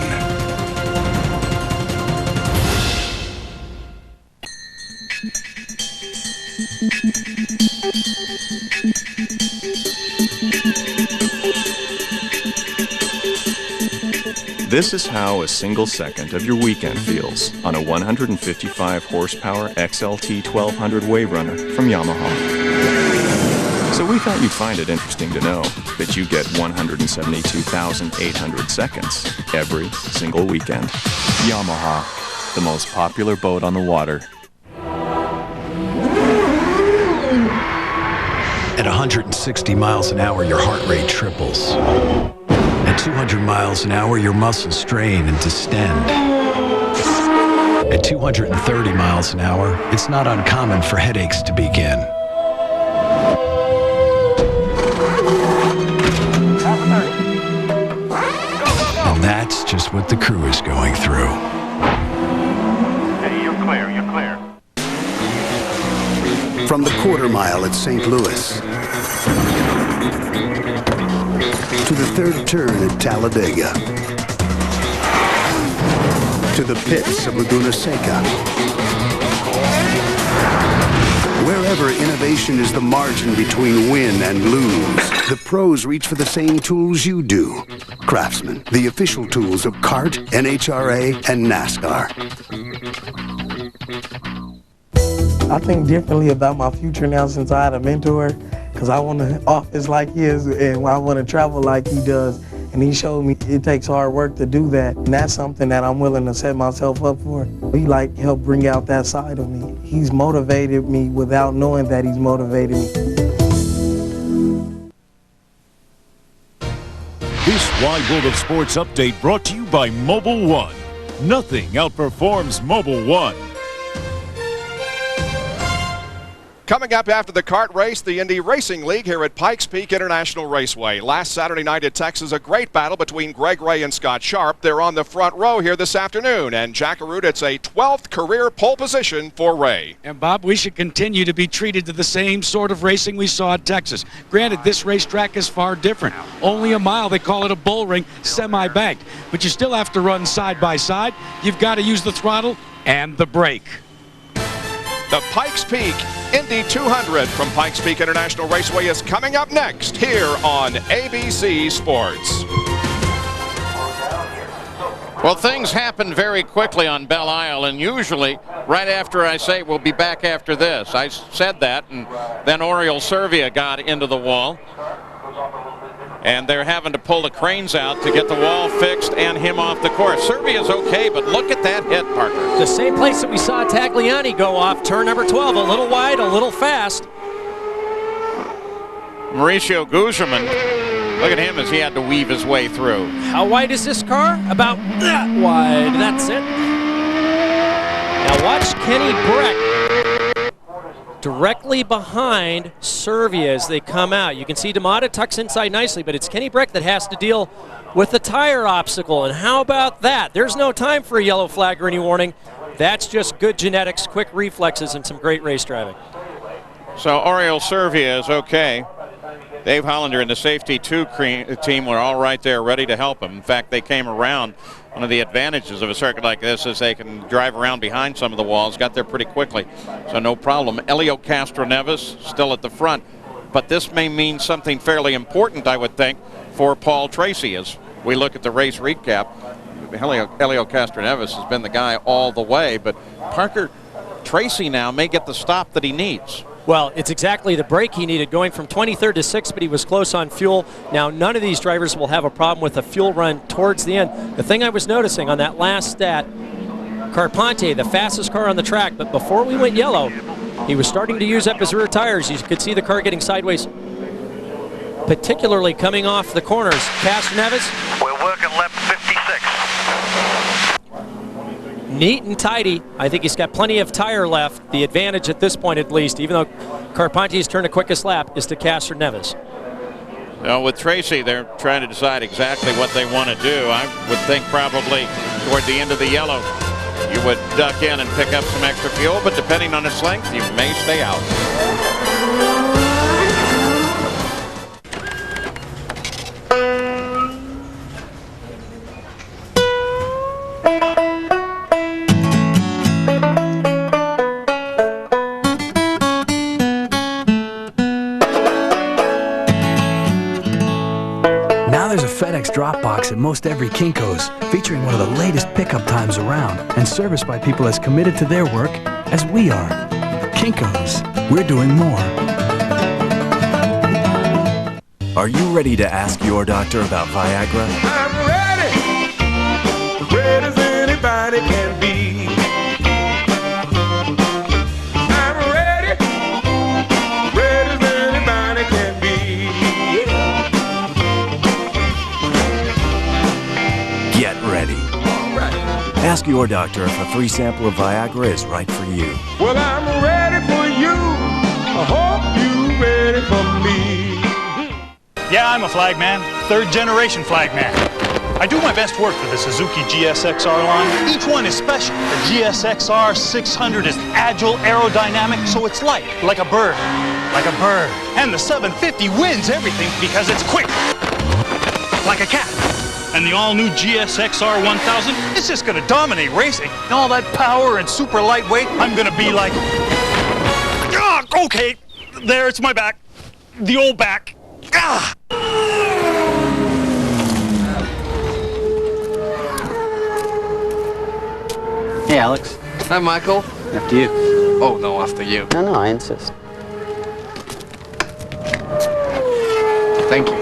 This is how a single second of your weekend feels on a 155 horsepower XLT 1200 Wave Runner from Yamaha. So we thought you'd find it interesting to know that you get 172,800 seconds every single weekend. Yamaha, the most popular boat on the water. At 160 miles an hour, your heart rate triples. At 200 miles an hour, your muscles strain and distend. At 230 miles an hour, it's not uncommon for headaches to begin. And that's just what the crew is going through. Hey, you're clear, you're clear. From the quarter mile at St. Louis to the third turn at Talladega to the pits of Laguna Seca. Wherever innovation is the margin between win and lose, the pros reach for the same tools you do. Craftsman, the official tools of CART, NHRA, and NASCAR. I think differently about my future now since I had a mentor, because I want to office like his and I want to travel like he does. And he showed me it takes hard work to do that. And that's something that I'm willing to set myself up for. He helped bring out that side of me. He's motivated me without knowing that he's motivated me. This Wide World of Sports update brought to you by Mobil 1. Nothing outperforms Mobil 1. Coming up after the kart race, the Indy Racing League here at Pikes Peak International Raceway. Last Saturday night at Texas, a great battle between Greg Ray and Scott Sharp. They're on the front row here this afternoon. And Jack Arute, it's a 12th career pole position for Ray. And Bob, we should continue to be treated to the same sort of racing we saw at Texas. Granted, this racetrack is far different. Only a mile, they call it a bull ring, semi-banked. But you still have to run side by side. You've got to use the throttle and the brake. The Pikes Peak Indy 200 from Pikes Peak International Raceway is coming up next here on ABC Sports. Well, things happen very quickly on Belle Isle, and usually right after I say we'll be back after this. I said that, and then Oriol Servia got into the wall. And they're having to pull the cranes out to get the wall fixed and him off the course. Servia's okay, but look at that hit, Parker. The same place that we saw Tagliani go off, turn number 12, a little wide, a little fast. Mauricio Gugelmin, look at him as he had to weave his way through. How wide is this car? About that wide, that's it. Now watch Kenny Breck directly behind Servia as they come out. You can see D'Amata tucks inside nicely, but it's Kenny Breck that has to deal with the tire obstacle. And how about that? There's no time for a yellow flag or any warning. That's just good genetics, quick reflexes, and some great race driving. So Oriol Servia is okay. Dave Hollander and the Safety 2 team were all right there ready to help him. In fact, they came around. One of the advantages of a circuit like this is they can drive around behind some of the walls, got there pretty quickly, so no problem. Elio Castroneves still at the front, but this may mean something fairly important, I would think, for Paul Tracy as we look at the race recap. Elio Castroneves has been the guy all the way, but Parker Tracy now may get the stop that he needs. Well, it's exactly the break he needed, going from 23rd to 6th, but he was close on fuel. Now, none of these drivers will have a problem with a fuel run towards the end. The thing I was noticing on that last stat, Carpente, the fastest car on the track, but before we went yellow, he was starting to use up his rear tires. You could see the car getting sideways, particularly coming off the corners. Castroneves. We're working lap 56. Neat and tidy. I think he's got plenty of tire left. The advantage at this point, at least, even though Carpente's turned the quickest lap, is to Castroneves. Well, with Tracy, they're trying to decide exactly what they want to do. I would think probably toward the end of the yellow, you would duck in and pick up some extra fuel, but depending on its length, you may stay out. FedEx drop box at most every Kinko's, featuring one of the latest pickup times around and serviced by people as committed to their work as we are. Kinko's, we're doing more. Are you ready to ask your doctor about Viagra? I'm ready, ready as anybody can be. I'm ready, ready as anybody can be. Get ready. Ask your doctor if a free sample of Viagra is right for you. Well, I'm ready for you. I hope you're ready for me. Yeah, I'm a flagman, third-generation flagman. I do my best work for the Suzuki GSX-R line. Each one is special. The GSX-R 600 is agile, aerodynamic, so it's light, like a bird. Like a bird. And the 750 wins everything because it's quick. Like a cat. And the all-new GSX-R 1000 is just gonna dominate racing. And all that power and super lightweight, I'm gonna be like... okay, there, it's my back. The old back. Hey, Alex. Hi, Michael. After you. Oh, no, after you. No, I insist. Thank you.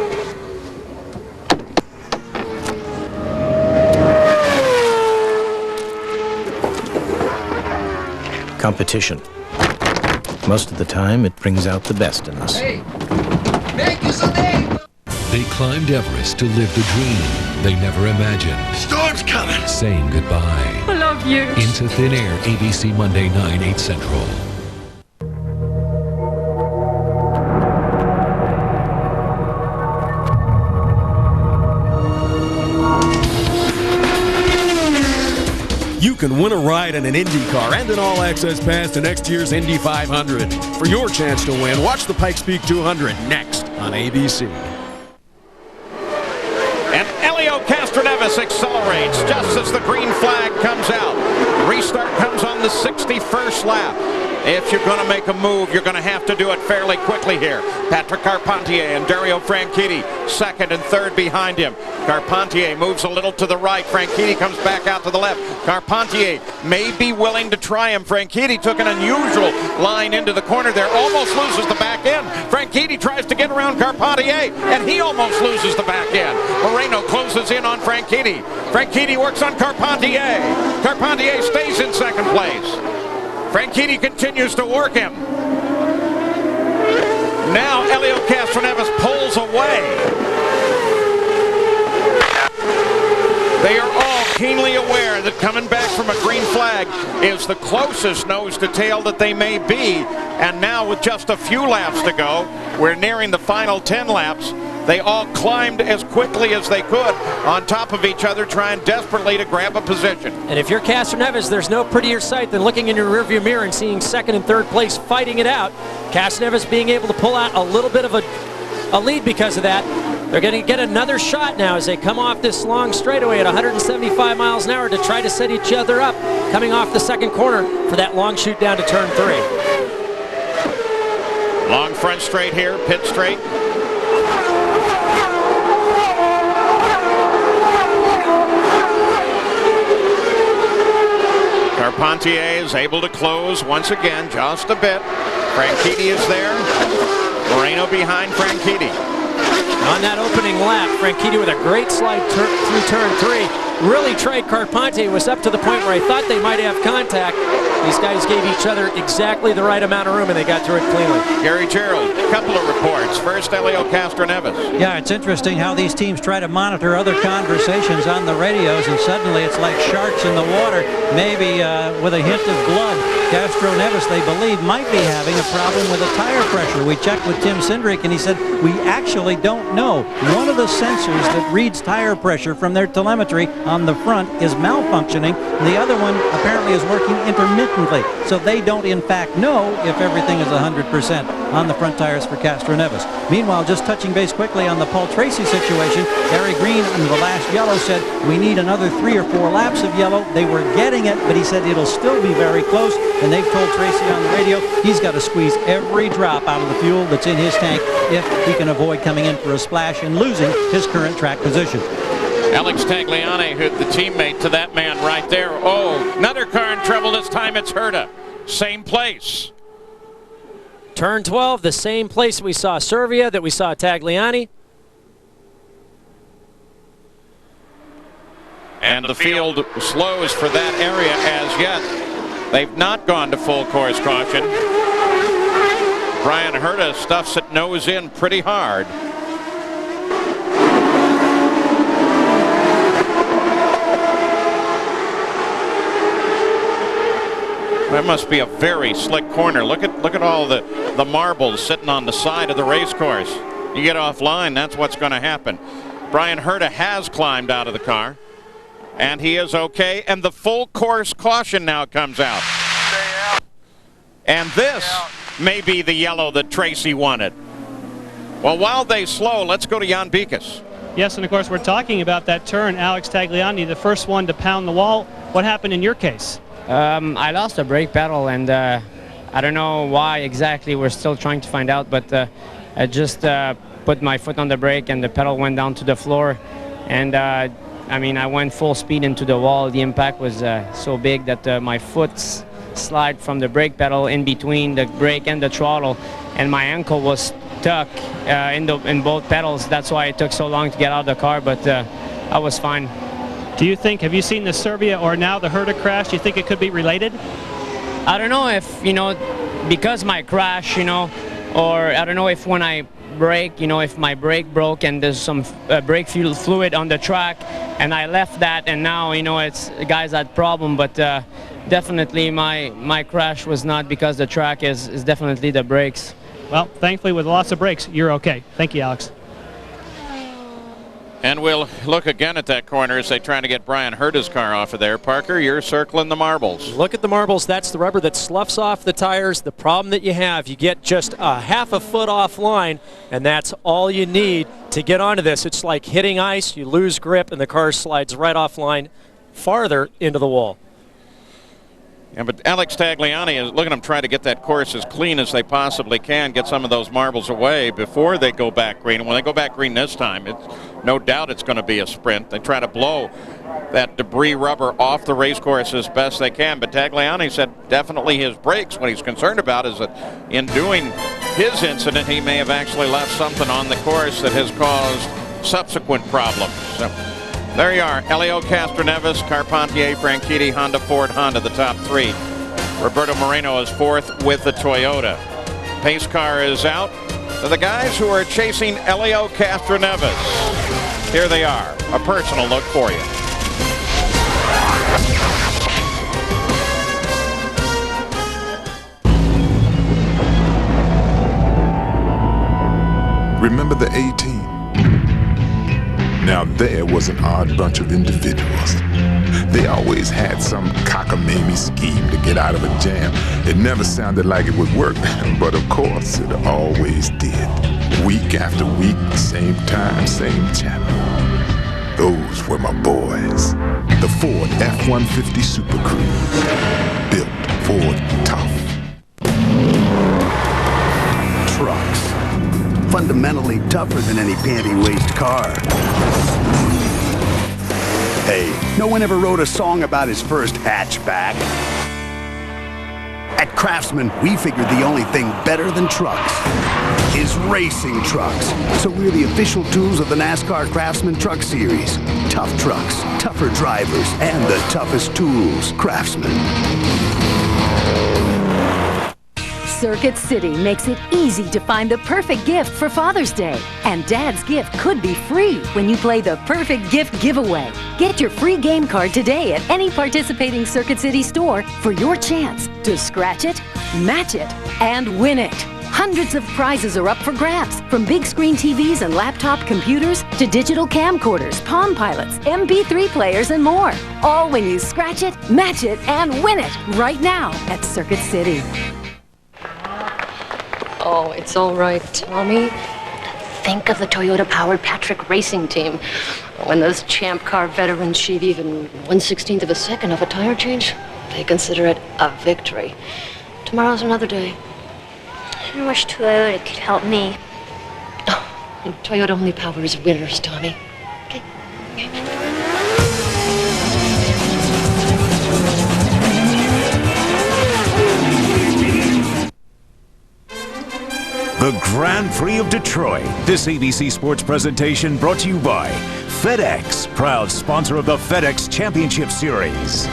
Competition. Most of the time, it brings out the best in us. Hey, make you some name. They climbed Everest to live the dream they never imagined. Storm's coming. Saying goodbye. I love you. Into Thin Air, ABC Monday, 9, 8 Central. You can win a ride in an Indy car and an all-access pass to next year's Indy 500. For your chance to win, watch the Pikes Peak 200 next on ABC. And Helio Castroneves accelerates just as the green flag comes out. Restart comes on the 61st lap. If you're going to make a move, you're going to have to do it fairly quickly here. Patrick Carpentier and Dario Franchitti second and third behind him. Carpentier moves a little to the right. Franchitti comes back out to the left. Carpentier may be willing to try him. Franchitti took an unusual line into the corner there. Almost loses the back end. Franchitti tries to get around Carpentier, and he almost loses the back end. Moreno closes in on Franchitti. Franchitti works on Carpentier. Carpentier stays in second place. Franchitti continues to work him. Now Helio Castroneves pulls away. They are all keenly aware that coming back from a green flag is the closest nose to tail that they may be. And now with just a few laps to go, we're nearing the final 10 laps. They all climbed as quickly as they could on top of each other, trying desperately to grab a position. And if you're Castroneves, there's no prettier sight than looking in your rearview mirror and seeing second and third place fighting it out. Castroneves being able to pull out a little bit of a lead because of that. They're going to get another shot now as they come off this long straightaway at 175 miles an hour to try to set each other up, coming off the second corner for that long shoot down to turn 3. Long front straight here, pit straight. Carpentier is able to close once again, just a bit. Franchitti is there. Moreno behind Franchitti. On that opening lap, Franchitti with a great slide through turn 3. Really tried Carpentier, was up to the point where I thought they might have contact. These guys gave each other exactly the right amount of room and they got through it cleanly. Gary Gerald, a couple of reports. First, Helio Castroneves. Yeah, it's interesting how these teams try to monitor other conversations on the radios, and suddenly it's like sharks in the water, maybe with a hint of blood. Castroneves, they believe, might be having a problem with the tire pressure. We checked with Tim Cindric, and he said, we actually don't know. One of the sensors that reads tire pressure from their telemetry on the front is malfunctioning. The other one apparently is working intermittently. So they don't, in fact, know if everything is 100% on the front tires for Castroneves. Meanwhile, just touching base quickly on the Paul Tracy situation, Harry Green in the last yellow said, we need another 3 or 4 laps of yellow. They were getting it, but he said it'll still be very close. And they've told Tracy on the radio he's got to squeeze every drop out of the fuel that's in his tank if he can avoid coming in for a splash and losing his current track position. Alex Tagliani, the teammate to that man right there. Oh, another car in trouble. This time it's Herta. Same place. Turn 12, the same place we saw Servia, that we saw Tagliani. And the field slows for that area as yet. They've not gone to full course caution. Brian Herta stuffs it nose in pretty hard. That must be a very slick corner. Look at all the marbles sitting on the side of the race course. You get offline, that's what's going to happen. Brian Herta has climbed out of the car, and he is okay. And the full course caution now comes out. And this may be the yellow that Tracy wanted. Well, while they slow, let's go to Jan Bikas. Yes, and of course we're talking about that turn. Alex Tagliani, the first one to pound the wall. What happened in your case? I lost the brake pedal, and I don't know why exactly. We're still trying to find out, but I just put my foot on the brake and the pedal went down to the floor. And I mean, I went full speed into the wall. The impact was so big that my foot slide from the brake pedal in between the brake and the throttle, and my ankle was stuck in both pedals. That's why it took so long to get out of the car, but I was fine. Do you think, have you seen the Serbia or now the Herta crash? Do you think it could be related? I don't know if, you know, because my crash, you know, or I don't know if when I brake, you know, if my brake broke and there's some brake fluid on the track and I left that, and now, you know, it's guys had problem, but definitely my crash was not because the track is definitely the brakes. Well, thankfully with lots of brakes, you're okay. Thank you, Alex. And we'll look again at that corner as they try to get Bryan Herta's car off of there. Parker, you're circling the marbles. Look at the marbles. That's the rubber that sloughs off the tires. The problem that you have, you get just a half a foot offline, and that's all you need to get onto this. It's like hitting ice. You lose grip, and the car slides right offline farther into the wall. Yeah, but Alex Tagliani is, look at him trying to get that course as clean as they possibly can, get some of those marbles away before they go back green. And when they go back green this time, it's no doubt it's going to be a sprint. They try to blow that debris rubber off the race course as best they can. But Tagliani said definitely his brakes, what he's concerned about is that in doing his incident, he may have actually left something on the course that has caused subsequent problems. So there you are, Helio Castroneves, Carpentier, Franchitti, Honda, Ford, Honda, the top three. Roberto Moreno is fourth with the Toyota. Pace car is out. So the guys who are chasing Helio Castroneves, here they are, a personal look for you. Remember the A-Team? Now there was an odd bunch of individuals. They always had some cockamamie scheme to get out of a jam. It never sounded like it would work, but of course it always did. Week after week, same time, same channel. Those were my boys. The Ford F-150 Super Cruise. Built Ford tough. Trucks. Fundamentally tougher than any panty-waist car. Hey, no one ever wrote a song about his first hatchback. At Craftsman, we figured the only thing better than trucks is racing trucks. So we're the official tools of the NASCAR Craftsman Truck Series. Tough trucks, tougher drivers, and the toughest tools. Craftsman. Circuit City makes it easy to find the perfect gift for Father's Day. And Dad's gift could be free when you play the Perfect Gift Giveaway. Get your free game card today at any participating Circuit City store for your chance to scratch it, match it, and win it. Hundreds of prizes are up for grabs, from big screen TVs and laptop computers to digital camcorders, Palm Pilots, MP3 players, and more. All when you scratch it, match it, and win it right now at Circuit City. Oh, it's all right, Tommy. Think of the Toyota-powered Patrick Racing Team. When those Champ Car veterans shave even 1/16 of a second of a tire change, they consider it a victory. Tomorrow's another day. I wish Toyota could help me. And Toyota only powers winners, Tommy. Okay. The Grand Prix of Detroit. This ABC Sports presentation brought to you by FedEx, proud sponsor of the FedEx Championship Series.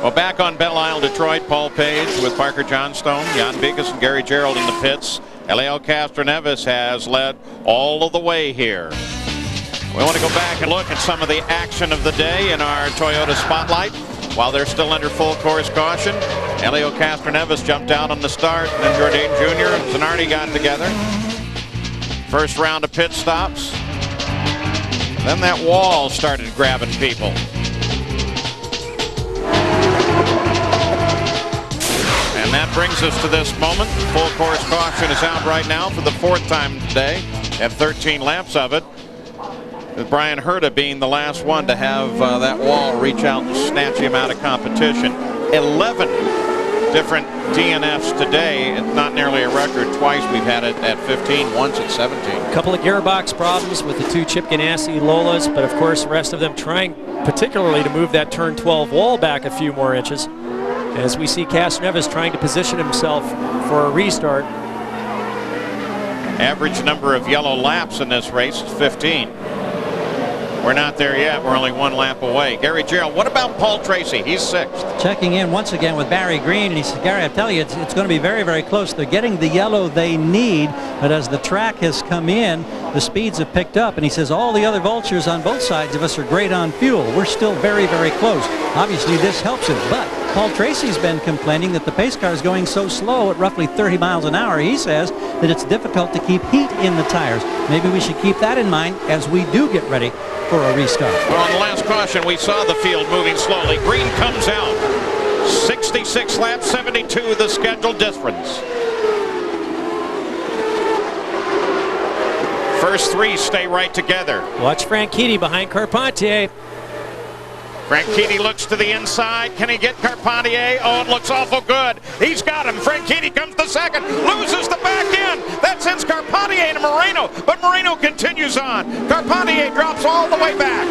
Well, back on Belle Isle, Detroit, Paul Page with Parker Johnstone, Jan Bigas and Gary Gerould in the pits. Helio Castroneves has led all of the way here. We want to go back and look at some of the action of the day in our Toyota Spotlight. While they're still under full course caution, Helio Castroneves jumped out on the start, and then Jourdain Jr. and Zanardi got together. First round of pit stops. Then that wall started grabbing people. And that brings us to this moment. Full course caution is out right now for the fourth time today. Have 13 laps of it. With Bryan Herta being the last one to have that wall reach out and snatch him out of competition. 11 different DNFs today. It's not nearly a record. Twice we've had it at 15, once at 17. A couple of gearbox problems with the two Chip Ganassi Lolas, but of course the rest of them trying particularly to move that turn 12 wall back a few more inches. as we see Castroneves trying to position himself for a restart. Average number of yellow laps in this race is 15. We're not there yet. We're only 1 lap away. Gary Gerould, what about Paul Tracy? He's 6th. Checking in once again with Barry Green, and he says, Gary, I tell you, it's going to be very, very close. They're getting the yellow they need, but as the track has come in, the speeds have picked up, and he says all the other vultures on both sides of us are great on fuel. We're still very, very close. Obviously, this helps him, but Paul Tracy's been complaining that the pace car is going so slow at roughly 30 miles an hour. He says that it's difficult to keep heat in the tires. Maybe we should keep that in mind as we do get ready for a restart. Well, on the last caution, we saw the field moving slowly. Green comes out. 66 laps, 72 the scheduled difference. First 3 stay right together. Watch Franchitti behind Carpentier. Franchitti looks to the inside. Can he get Carpentier? Oh, it looks awful good. He's got him. Franchitti comes to second, loses the back end. That sends Carpentier to Moreno, but Moreno continues on. Carpentier drops all the way back.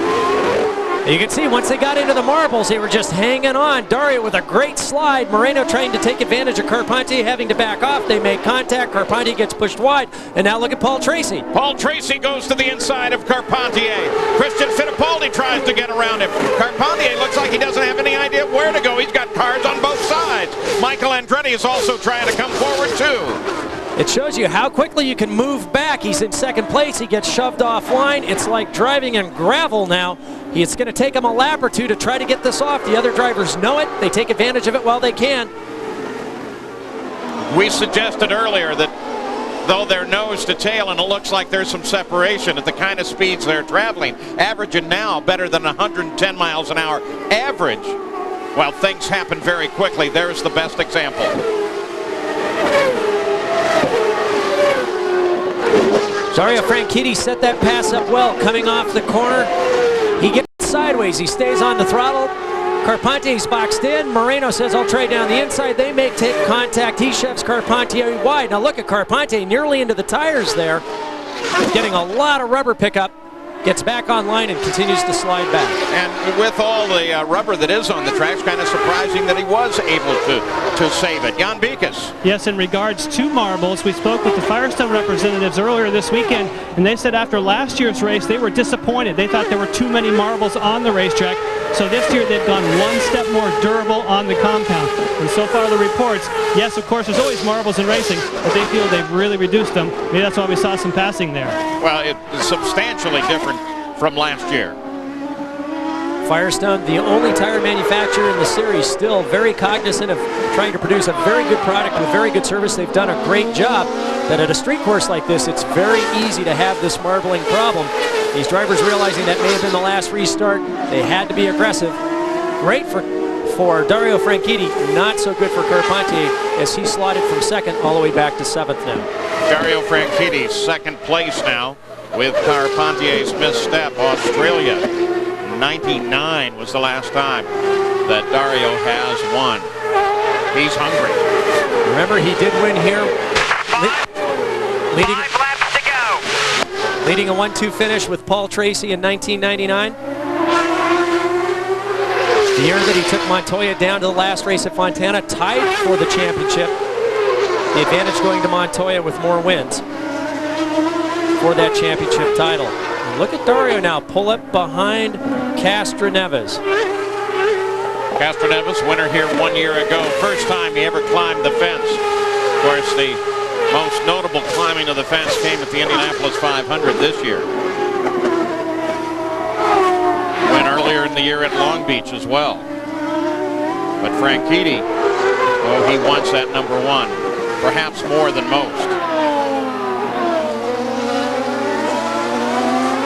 You can see once they got into the marbles, they were just hanging on. Dario with a great slide. Moreno trying to take advantage of Carpentier having to back off. They make contact. Carpentier gets pushed wide. And now look at Paul Tracy. Paul Tracy goes to the inside of Carpentier. Christian Fittipaldi tries to get around him. Carpentier looks like he doesn't have any idea where to go. He's got cars on both sides. Michael Andretti is also trying to come forward too. It shows you how quickly you can move back. He's in second place. He gets shoved offline. It's like driving in gravel now. It's going to take him a lap or two to try to get this off. The other drivers know it. They take advantage of it while they can. We suggested earlier that though they're nose to tail and it looks like there's some separation at the kind of speeds they're traveling, averaging now better than 110 miles an hour average. Well, things happen very quickly. There's the best example. Dario Franchitti set that pass up well, coming off the corner. He gets sideways, he stays on the throttle. Carpentier's boxed in. Moreno says, I'll trade down the inside. They make take contact. He shoves Carpentier wide. Now look at Carpentier nearly into the tires there. Getting a lot of rubber pickup. Gets back online and continues to slide back. And with all the rubber that is on the track, it's kind of surprising that he was able to save it. Jan Beekes. Yes, in regards to marbles, we spoke with the Firestone representatives earlier this weekend, and they said after last year's race, they were disappointed. They thought there were too many marbles on the racetrack. So this year, they've gone one step more durable on the compound. And so far, the reports, yes, of course, there's always marbles in racing, but they feel they've really reduced them. Maybe that's why we saw some passing there. Well, it's substantially different from last year. Firestone, the only tire manufacturer in the series, still very cognizant of trying to produce a very good product with very good service. They've done a great job. That at a street course like this, it's very easy to have this marbling problem. These drivers realizing that may have been the last restart. They had to be aggressive. Great for Dario Franchitti, not so good for Carpentier as he slotted from second all the way back to 7th now. Dario Franchitti, second place now with Carpentier's misstep. Australia, 99 was the last time that Dario has won. He's hungry. Remember, he did win here. Leading 5 laps to go. Leading a 1-2 finish with Paul Tracy in 1999. The year that he took Montoya down to the last race at Fontana, tied for the championship. The advantage going to Montoya with more wins for that championship title. And look at Dario now pull up behind Castroneves. Castroneves, winner here 1 year ago. First time he ever climbed the fence. Of course, the most notable climbing of the fence came at the Indianapolis 500 this year. Went earlier in the year at Long Beach as well. But Franchitti, oh, he wants that number 1, perhaps more than most.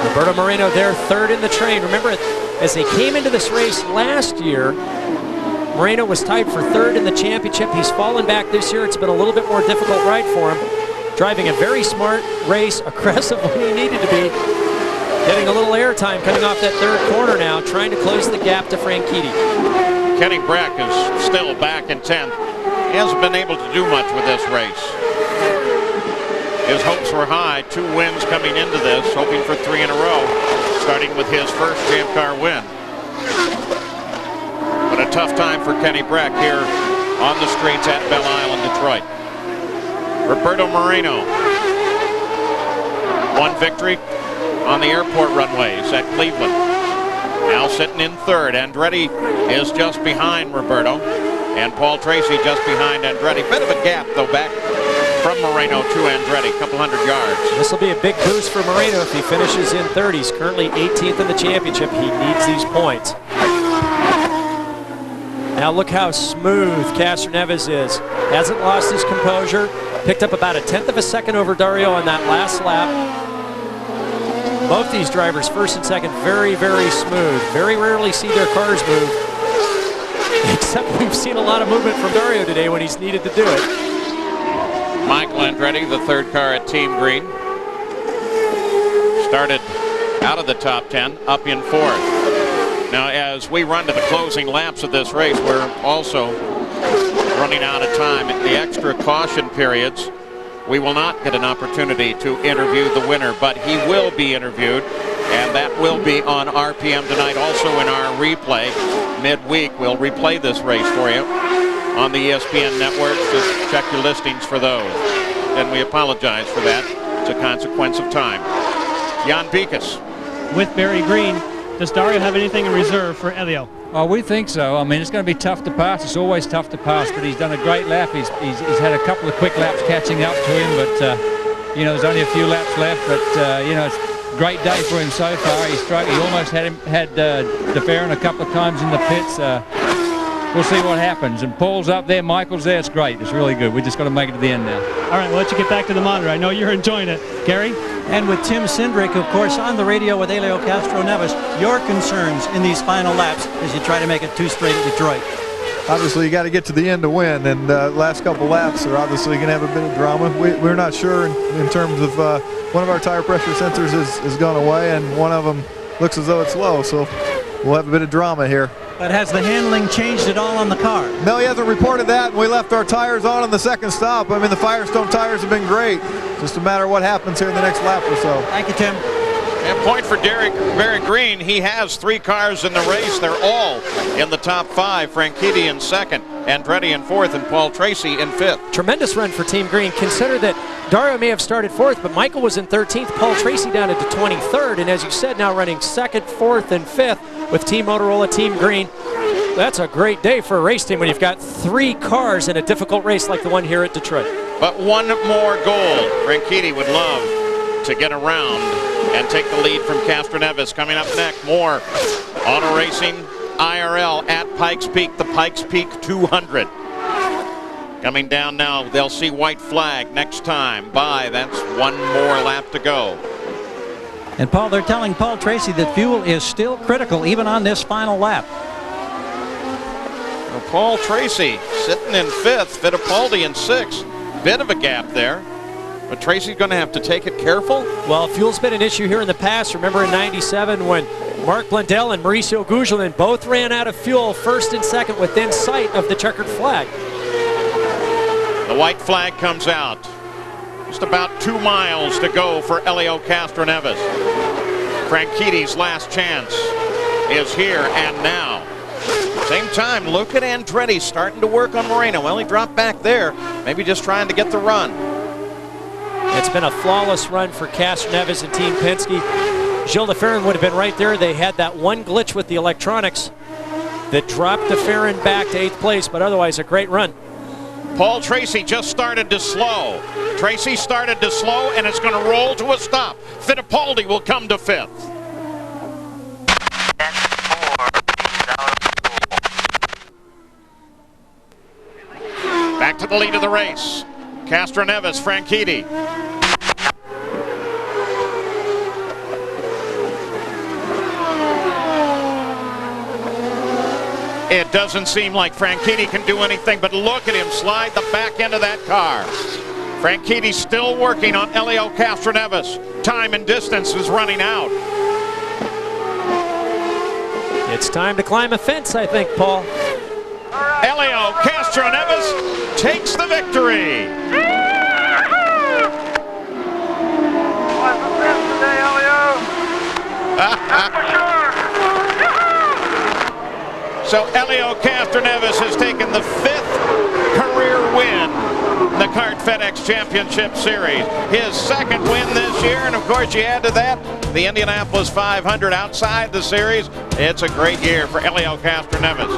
Roberto Moreno there, third in the train. Remember, as they came into this race last year, Moreno was tied for third in the championship. He's fallen back this year. It's been a little bit more difficult ride for him. Driving a very smart race, aggressive when he needed to be. Getting a little airtime coming off that third corner now, trying to close the gap to Franchitti. Kenny Brack is still back in 10th. He hasn't been able to do much with this race. His hopes were high, 2 wins coming into this, hoping for 3 in a row, starting with his first Champ Car win. But a tough time for Kenny Brack here on the streets at Belle Isle in Detroit. Roberto Moreno won victory on the airport runways at Cleveland. Now sitting in third. Andretti is just behind Roberto, and Paul Tracy just behind Andretti. Bit of a gap, though, back from Moreno to Andretti, a couple hundred yards. This will be a big boost for Moreno if he finishes in third. He's currently 18th in the championship. He needs these points. Now look how smooth Castroneves is. Hasn't lost his composure. Picked up about 1/10 of a second over Dario on that last lap. Both these drivers, first and second, very, very smooth. Very rarely see their cars move. Except we've seen a lot of movement from Dario today when he's needed to do it. Michael Andretti, the third car at Team Green, started out of the top 10, up in fourth. Now, as we run to the closing laps of this race, we're also running out of time. In the extra caution periods, we will not get an opportunity to interview the winner, but he will be interviewed, and that will be on RPM tonight. Also in our replay midweek, we'll replay this race for you on the ESPN network. Just check your listings for those. And we apologize for that. It's a consequence of time. Jan Beekes. With Barry Green, does Dario have anything in reserve for Elio? Oh, we think so. I mean, it's going to be tough to pass. It's always tough to pass, but he's done a great lap. He's had a couple of quick laps catching up to him, but, you know, there's only a few laps left, but, you know, it's a great day for him so far. He almost had De Ferran a couple of times in the pits. We'll see what happens. And Paul's up there, Michael's there. It's great. It's really good. We just got to make it to the end now. All right, we'll let you get back to the monitor. I know you're enjoying it. Gary? And with Tim Cindric, of course, on the radio with Helio Castroneves, your concerns in these final laps as you try to make it 2 straight at Detroit. Obviously, you got to get to the end to win, and last couple laps are obviously going to have a bit of drama. We're not sure in terms of one of our tire pressure sensors has gone away, and one of them looks as though it's low, so we'll have a bit of drama here. But has the handling changed at all on the car? No, he hasn't reported that, and we left our tires on the second stop. I mean, the Firestone tires have been great. Just a matter of what happens here in the next lap or so. Thank you, Tim. And point for Barry Green. He has 3 cars in the race. They're all in the top 5. Franchitti in second, Andretti in fourth, and Paul Tracy in fifth. Tremendous run for Team Green. Consider that Dario may have started fourth, but Michael was in 13th. Paul Tracy down into 23rd, and as you said, now running second, fourth, and fifth with Team Motorola, Team Green. That's a great day for a race team when you've got 3 cars in a difficult race like the one here at Detroit. But one more goal. Franchitti would love to get around and take the lead from Castroneves. Coming up next, more Auto Racing IRL at Pikes Peak, the Pikes Peak 200. Coming down now, they'll see white flag next time. Bye, that's one more lap to go. And Paul, they're telling Paul Tracy that fuel is still critical even on this final lap. Well, Paul Tracy sitting in fifth, Fittipaldi in sixth. Bit of a gap there. But Tracy's going to have to take it careful. Well, fuel's been an issue here in the past. Remember in '97 when Mark Blundell and Mauricio Guggelin both ran out of fuel first and second within sight of the checkered flag. The white flag comes out. Just about 2 miles to go for Helio Castroneves. Franchitti's last chance is here and now. Same time, look at Andretti starting to work on Moreno. Well, he dropped back there, maybe just trying to get the run. It's been a flawless run for Castroneves and Team Penske. Gilles de Ferran would have been right there. They had that one glitch with the electronics that dropped de Ferran back to 8th place, but otherwise a great run. Paul Tracy just started to slow. Tracy started to slow, and it's going to roll to a stop. Fittipaldi will come to 5th. Back to the lead of the race. Castroneves, Franchitti. It doesn't seem like Franchitti can do anything, but look at him slide the back end of that car. Franchitti's still working on Helio Castroneves. Time and distance is running out. It's time to climb a fence, I think, Paul. Helio Castroneves takes the victory. So Helio Castroneves has taken taken the 5th career win in the Kart FedEx Championship Series. His 2nd win this year, and of course you add to that the Indianapolis 500 outside the series. It's a great year for Helio Castroneves.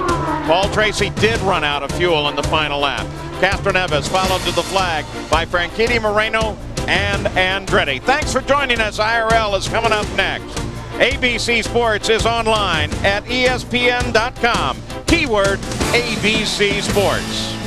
Paul Tracy did run out of fuel in the final lap. Castroneves followed to the flag by Franchitti Moreno and Andretti. Thanks for joining us. IRL is coming up next. ABC Sports is online at ESPN.com. Keyword ABC Sports.